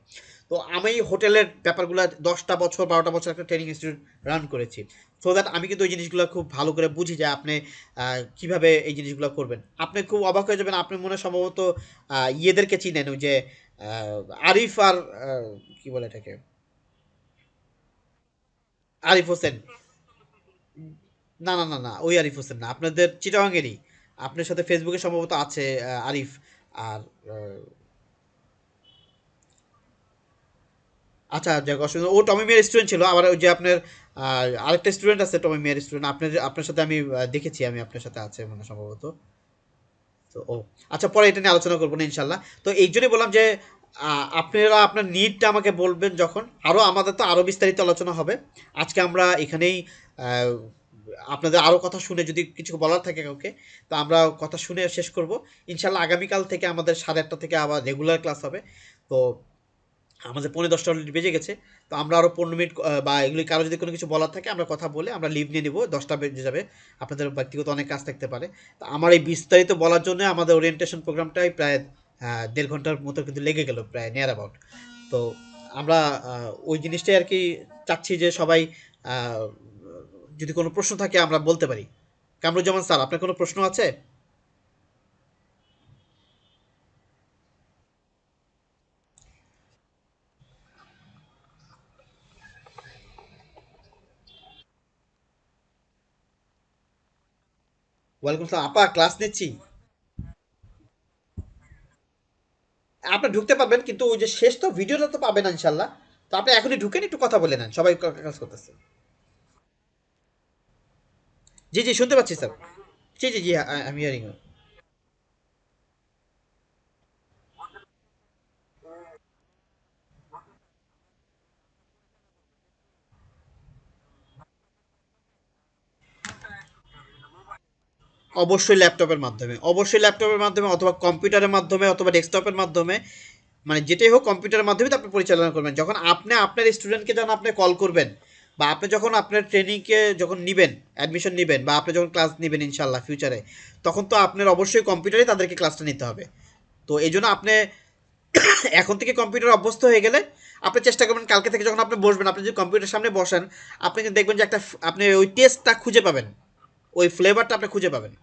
তো আমি হোটেলের ব্যাপারগুলো 10টা বছর 12টা বছর একটা ট্রেনিং ইনস্টিটিউট রান করেছি। সো দ্যাট আমি কিন্তু ওই জিনিসগুলো খুব ভালো করে বুঝি যে আপনি কীভাবে এই জিনিসগুলো করবেন। আপনি খুব অবাক হয়ে যাবেন, আপনি মনে হয় সম্ভবত ইয়েদেরকে চিনেন, ওই যে আরিফ আর কি বলে এটাকে, আরিফ হোসেন। না না না না ওই আরিফ হোসেন না, আপনাদের চিটাগাংয়েরই। আপনার সাথে ফেসবুকে সম্ভবত আছে আরিফ। আর আচ্ছা যাক অসুবিধা, ও টমি মিয়ার স্টুডেন্ট ছিল। আবার ওই যে আপনার আরেকটা স্টুডেন্ট আছে টমি মিয়ার স্টুডেন্ট, আপনার আপনার সাথে আমি দেখেছি, আমি আপনার সাথে আছে মানে সম্ভবত। তো ও আচ্ছা, পরে এটা নিয়ে আলোচনা করবো না ইনশাল্লাহ। তো এই জন্যই বললাম যে আপনারা আপনার নিডটা আমাকে বলবেন যখন, আরও আমাদের তো আরও বিস্তারিত আলোচনা হবে। আজকে আমরা এখানেই আহ, আপনাদের আরও কথা শুনে যদি কিছু বলার থাকে কাউকে, তো আমরা কথা শুনে শেষ করব ইনশাল্লাহ। আগামীকাল থেকে আমাদের 1:30 থেকে আবার রেগুলার ক্লাস হবে। তো আমাদের ৫:১০টা অলরেডি বেজে গেছে। তো আমরা আরও ১৫ মিনিট বা এগুলি কারো যদি কোনো কিছু বলার থাকে আমরা কথা বলে আমরা লিভ নিয়ে নিব। ১০টা বেজে যাবে। আপনাদের ব্যক্তিগত অনেক কাজ থাকতে পারে। তো আমার এই বিস্তারিত বলার জন্য আমাদের ওরিয়েন্টেশন প্রোগ্রামটাই প্রায় ১.৫ ঘন্টার মতো কিন্তু লেগে গেল প্রায় নিয়ার অ্যাবাউট। তো আমরা ওই জিনিসটাই আরকি চাচ্ছি যে সবাই আ যদি কোনো প্রশ্ন থাকে আমরা বলতে পারি। কামরুজ্জামান স্যার, আপনার কোনো প্রশ্ন আছে? ওয়ালাইকুম আসসালাম। আপা, ক্লাস নিচ্ছি। আপনি ঢুকতে পারবেন কিন্তু ওই যে শেষ তো ভিডিওটা তো পাবেন না ইনশাল্লাহ। তো আপনি এখনই ঢুকেন, একটু কথা বলে নেন, সবাই কাজ করতেছে। জি জি, শুনতে পাচ্ছি স্যার। জি জি জি, আমি হিয়ারিং। অবশ্যই ল্যাপটপের মাধ্যমে, অবশ্যই ল্যাপটপের মাধ্যমে অথবা কম্পিউটারের মাধ্যমে অথবা ডেস্কটপের মাধ্যমে, মানে যেটাই হোক কম্পিউটারের মাধ্যমে তো আপনি পরিচালনা করবেন। যখন আপনি আপনার স্টুডেন্টকে যখন আপনি কল করবেন বা আপনি যখন আপনার ট্রেনিংকে যখন নিবেন, অ্যাডমিশন নিবেন বা আপনি যখন ক্লাস নিবেন ইনশাল্লাহ ফিউচারে, তখন তো আপনার অবশ্যই কম্পিউটারে তাদেরকে ক্লাসটা নিতে হবে। তো এই জন্য আপনি এখন থেকে কম্পিউটার অভ্যস্ত হয়ে গেলে আপনি চেষ্টা করবেন কালকে থেকে যখন আপনি বসবেন, আপনি যদি কম্পিউটার সামনে বসেন, আপনি কিন্তু দেখবেন যে একটা আপনি ওই টেস্টটা খুঁজে পাবেন, ওই ফ্লেভারটা আপনি খুঁজে পাবেন।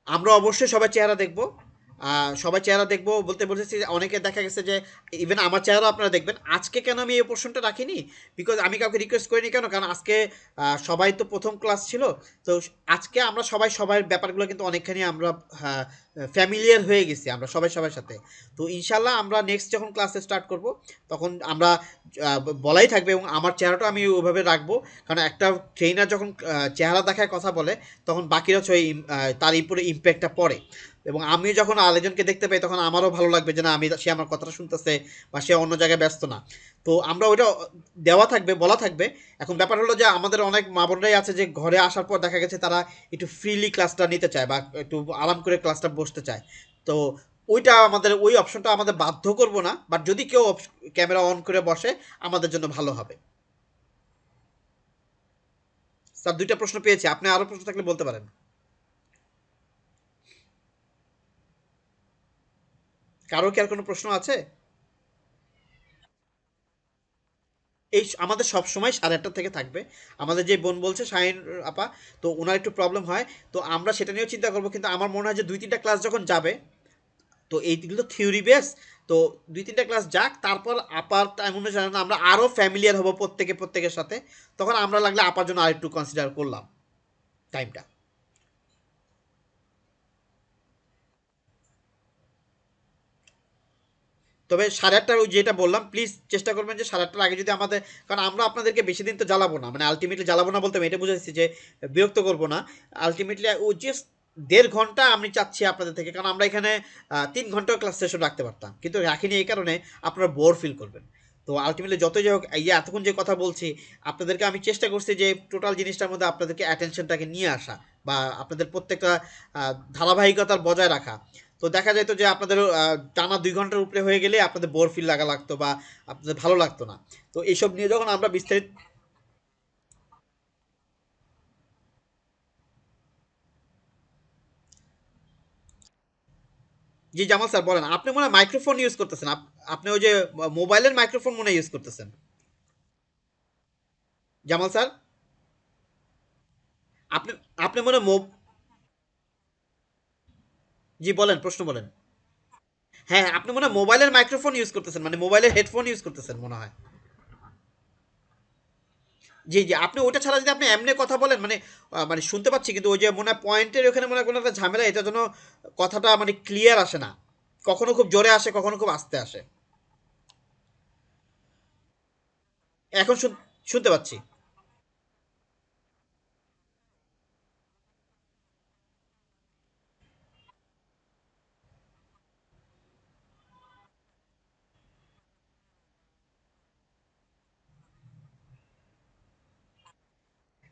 আমরা অবশ্যই সবার চেহারা দেখব। সবাই চেহারা দেখব বলতে বলতেছি যে অনেকে দেখা গেছে যে ইভেন আমার চেহারা আপনারা দেখবেন। আজকে কেন আমি এই পোর্শনটা রাখিনি, বিকজ আমি কাউকে রিকোয়েস্ট করিনি। কেন? কারণ আজকে সবাই তো প্রথম ক্লাস ছিল। তো আজকে আমরা সবাই সবার ব্যাপারগুলো কিন্তু অনেকখানি আমরা ফ্যামিলিয়ার হয়ে গেছি আমরা সবাই সবার সাথে। তো ইনশাল্লাহ আমরা নেক্সট যখন ক্লাসে স্টার্ট করব তখন আমরা বলাই থাকবে এবং আমার চেহারাটা আমি ওইভাবে রাখবো। কারণ একটা ট্রেনার যখন চেহারা দেখায় কথা বলে তখন বাকিরা হচ্ছে তার উপরে ইম্প্যাক্টটা পড়ে। এবং আমি যখন আরেকজনকে দেখতে পাই তখন আমারও ভালো লাগবে যে না, আমি সে আমার কথাটা শুনতেছে বা সে অন্য জায়গায় ব্যস্ত না। তো আমরা ওইটা দেওয়া থাকবে, বলা থাকবে। এখন ব্যাপার হলো যে আমাদের অনেক মা বোনরাই আছে যে ঘরে আসার পর দেখা গেছে তারা একটু ফ্রিলি ক্লাসটা নিতে চায় বা একটু আরাম করে ক্লাসটা বসতে চায়। তো ওইটা আমাদের ওই অপশনটা আমাদের বাধ্য করব না, বাট যদি কেউ ক্যামেরা অন করে বসে আমাদের জন্য ভালো হবে। স্যার, ২টা প্রশ্ন পেয়েছি, আপনি আরও প্রশ্ন থাকলে বলতে পারেন। কারো কি আর কোনো প্রশ্ন আছে? এই আমাদের সব সময় 8:30 থেকে থাকবে। আমাদের যে বোন বলছে শাহিন আপা, তো ওনার একটু প্রবলেম হয়। তো আমরা সেটা নিয়েও চিন্তা করবো, কিন্তু আমার মনে হয় যে ২-৩টা ক্লাস যখন যাবে, তো এইগুলো থিওরি বেস। তো ২-৩টা ক্লাস যাক, তারপর আপার টাইম অনুযায়ী আমরা আরও ফ্যামিলিয়ার হব প্রত্যেকের সাথে। তখন আমরা লাগলে আপার জন্য আরেকটু কনসিডার করলাম টাইমটা। তবে 8:30 ওই যেটা বললাম, প্লিজ চেষ্টা করবেন যে 8:30 আগে যদি আমাদের, কারণ আমরা আপনাদেরকে বেশি দিন তো জ্বালাবো না, মানে আলটিমেটলি জ্বালাবো না বলতে আমি এটা বুঝাচ্ছি যে বিরক্ত করবো না। আলটিমেটলি ও জাস্ট 1.5 ঘন্টা আমি চাচ্ছি আপনাদের থেকে, কারণ আমরা এখানে 3 ঘন্টাও ক্লাস সেশন রাখতে পারতাম কিন্তু রাখিনি এই কারণে আপনারা বোর ফিল করবেন। তো আলটিমেটলি যতই যাই হোক, এই যে এতক্ষণ যে কথা বলছি আপনাদেরকে, আমি চেষ্টা করছি যে টোটাল জিনিসটার মধ্যে আপনাদেরকে অ্যাটেনশনটাকে নিয়ে আসা বা আপনাদের প্রত্যেকটা ধারাবাহিকতার বজায় রাখা। তো দেখা যেত যে আপনাদের টানা 2 ঘন্টার উপরে হয়ে গেলে আপনাদের বোর ফিল লাগা লাগতো বা আপনাদের ভালো লাগতো না। তো এইসব নিয়ে যখন আমরা বিস্তারিত। জি জামাল স্যার, বলেন। আপনি মনে হয় মাইক্রোফোন ইউজ করতেছেন, আপনি ওই যে মোবাইলের মাইক্রোফোন মনে ইউজ করতেছেন। জামাল স্যার, আপনি আপনি মনে জি বলেন, প্রশ্ন বলেন। হ্যাঁ, আপনি মনে হয় মোবাইলের মাইক্রোফোন ইউজ করতেছেন, মানে মোবাইলের হেডফোন ইউজ করতেছেন মনে হয়। জি জি, আপনি ওটা ছাড়া যদি আপনি এমনি কথা বলেন, মানে মানে শুনতে পাচ্ছি কিন্তু ওই যে মনে হয় পয়েন্টের ওখানে মনে হয় কোনো একটা ঝামেলা, এটার জন্য কথাটা মানে ক্লিয়ার আসে না। কখনো খুব জোরে আসে, কখনো খুব আস্তে আসে। এখন শুনতে পাচ্ছি।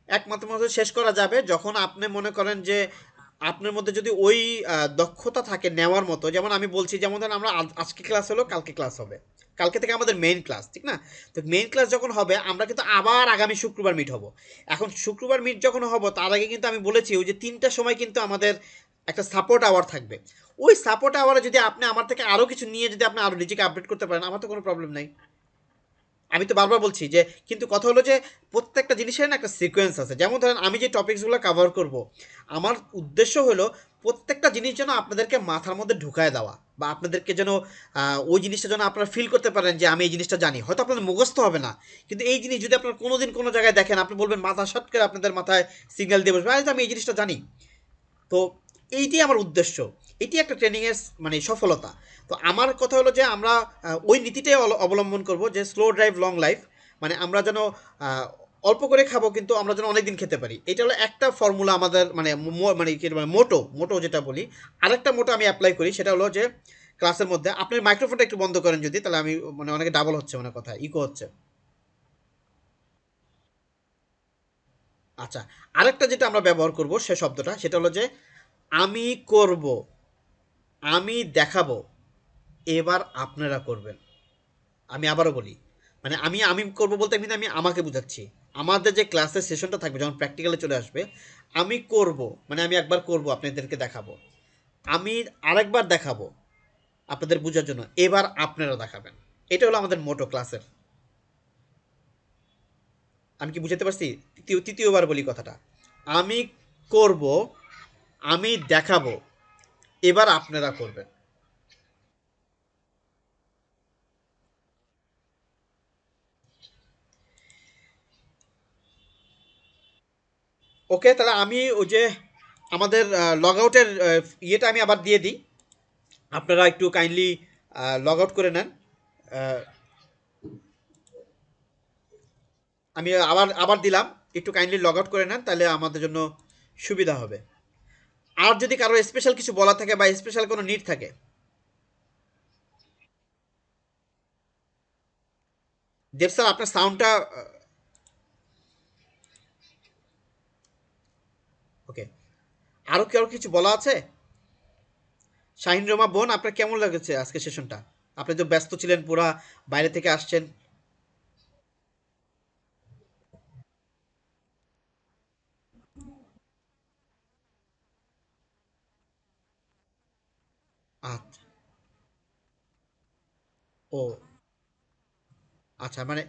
একমাত্র মধ্যে শেষ করা যাবে যখন আপনি মনে করেন যে আপনার মধ্যে যদি ওই দক্ষতা থাকে নেওয়ার মতো, যেমন আমি বলছি, যেমন ধরেন আমরা আজকে ক্লাস হলো, কালকে ক্লাস হবে, কালকে থেকে আমাদের মেইন ক্লাস, ঠিক না? তো মেইন ক্লাস যখন হবে আমরা কিন্তু আবার আগামী শুক্রবার মিট হব। এখন শুক্রবার মিট যখন হব তার আগে কিন্তু আমি বলেছি ওই যে 3টার সময় কিন্তু আমাদের একটা সাপোর্ট আওয়ার থাকবে। ওই সাপোর্ট আওয়ারে যদি আপনি আমার থেকে আরও কিছু নিয়ে যদি আপনি আরও নিজেকে আপডেট করতে পারেন, আমার তো কোনো প্রবলেম নাই। আমি তো বারবার বলছি যে, কিন্তু কথা হলো যে প্রত্যেকটা জিনিসের না একটা সিকোয়েন্স আছে। যেমন ধরেন আমি যে টপিকসগুলো কভার করব, আমার উদ্দেশ্য হলো প্রত্যেকটা জিনিস যেন আপনাদেরকে মাথার মধ্যে ঢুকায় দেওয়া, বা আপনাদেরকে যেন ওই জিনিসটা যেন আপনারা ফিল করতে পারেন যে আমি এই জিনিসটা জানি। হয়তো আপনাদের মুখস্থ হবে না, কিন্তু এই জিনিস যদি আপনারা কোনোদিন কোনো জায়গায় দেখেন, আপনি বলবেন মাথা শট করে আপনাদের মাথায় সিগন্যাল দিয়ে বসবে, আমি এই জিনিসটা জানি। তো এইটি আমার উদ্দেশ্য, এটি একটা ট্রেনিংয়ের মানে সফলতা। তো আমার কথা হলো যে আমরা ওই নীতিটাই অবলম্বন করব যে স্লো ড্রাইভ লং লাইফ, মানে আমরা যেন আহ, অল্প করে খাবো কিন্তু আমরা যেন অনেক দিন খেতে পারি। এটা হলো একটা ফর্মুলা আমাদের, মানে মানে কি মানে মোটো মোটো যেটা বলি। আরেকটা মোটো আমি অ্যাপ্লাই করি, সেটা হলো যে ক্লাসের মধ্যে আপনি মাইক্রোফোনটা একটু বন্ধ করেন যদি, তাহলে আমি মানে অনেকে ডাবল হচ্ছে, মানে কথা ইকো হচ্ছে। আচ্ছা, আরেকটা যেটা আমরা ব্যবহার করব সে শব্দটা, সেটা হলো যে আমি করব, আমি দেখাবো, এবার আপনারা করবেন। আমি আবারও বলি, মানে আমি আমি করব বলতে কিন্তু আমি আমাকে বুঝাচ্ছি। আমাদের যে ক্লাসের সেশনটা থাকবে যখন প্র্যাকটিক্যালে চলে আসবে, আমি করব মানে আমি একবার করব আপনাদেরকে দেখাবো, আমি আরেকবার দেখাবো আপনাদের বোঝার জন্য, এবার আপনারা দেখাবেন। এটা হলো আমাদের মোটো ক্লাসের। আমি কি বুঝাতে পারছি? তৃতীয়বার বলি কথাটা, আমি করব, আমি দেখাবো, এবার আপনারা করবেন। ওকে, তাহলে আমি ওই যে আমাদের লগ আউটের ইয়েটা আমি আবার দিয়ে দিই, আপনারা একটু কাইন্ডলি লগ আউট করে নেন। আহ, আমি আবার আবার দিলাম, একটু কাইন্ডলি লগ আউট করে নেন, তাহলে আমাদের জন্য সুবিধা হবে। আর যদি কারো স্পেশাল কিছু বলা থাকে বা স্পেশাল কোনো নিড থাকে। দেব স্যার আপনার সাউন্ডটা ওকে। আরও কেউ কিছু বলা আছে? শাহিন রমা বোন, আপনার কেমন লেগেছে আজকে সেশনটা? আপনি তো ব্যস্ত ছিলেন পুরা, বাইরে থেকে আসছেন। আচ্ছা। ও আচ্ছা, মানে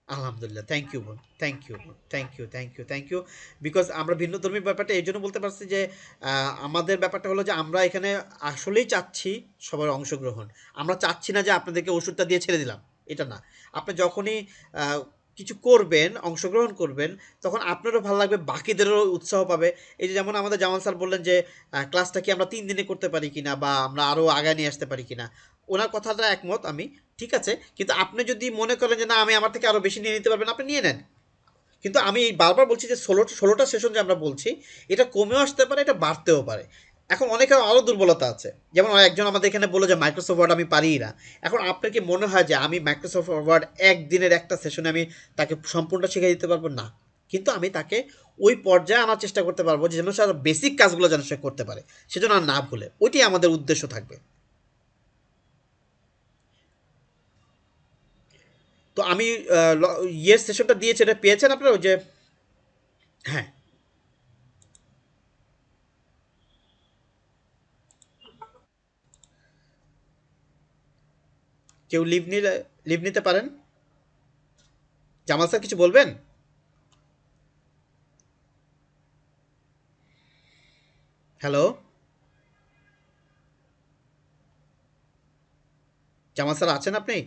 আলহামদুলিল্লাহ, থ্যাংক ইউ বোন, থ্যাংক ইউ বোন, thank you, thank you, thank you. Because আমরা ভিন্ন ধর্মীর ব্যাপারটা এই জন্য বলতে পারছি যে আমাদের ব্যাপারটা হলো যে আমরা এখানে আসলেই চাচ্ছি সবার অংশগ্রহণ। আমরা চাচ্ছি না যে আপনাদেরকে ওষুধটা দিয়ে ছেড়ে দিলাম, এটা না। আপনি যখনই আহ, কিছু করবেন, অংশগ্রহণ করবেন, তখন আপনারও ভালো লাগবে, বাকিদেরও উৎসাহ পাবে। এই যে যেমন আমাদের জামাল স্যার বললেন যে ক্লাসটা কি আমরা 3 দিনে করতে পারি কিনা, বা আমরা আরও আগায় নিয়ে আসতে পারি কিনা। ওনার কথাটা একমত আমি, ঠিক আছে। কিন্তু আপনি যদি মনে করেন যে না আমি আমার থেকে আরও বেশি নিয়ে নিতে পারবেন, আপনি নিয়ে নেন। কিন্তু আমি বারবার বলছি যে 16টা সেশন যে আমরা বলছি, এটা কমেও আসতে পারে, এটা বাড়তেও পারে। এখন অনেকের আরও দুর্বলতা আছে, যেমন একজন আমাদের এখানে বললো যে মাইক্রোসফট ওয়ার্ড আমি পারিই না। এখন আপনার কি মনে হয় যে আমি মাইক্রোসফট ওয়ার্ড একদিনের একটা সেশনে আমি তাকে সম্পূর্ণ শিখিয়ে দিতে পারবো? না। কিন্তু আমি তাকে ওই পর্যায়ে আনার চেষ্টা করতে পারবো যে যেন সে বেসিক কাজগুলো যেন সে করতে পারে, সেজন্য আর না ভুলে, ওইটাই আমাদের উদ্দেশ্য থাকবে। তো আমি ইয়ের সেশনটা দিয়েছি, এটা পেয়েছেন আপনারা ওই যে? হ্যাঁ। কেউ লিভ নিতে পারেন। জামাল স্যার কিছু বলবেন? হ্যালো, জামাল স্যার আছেন আপনি?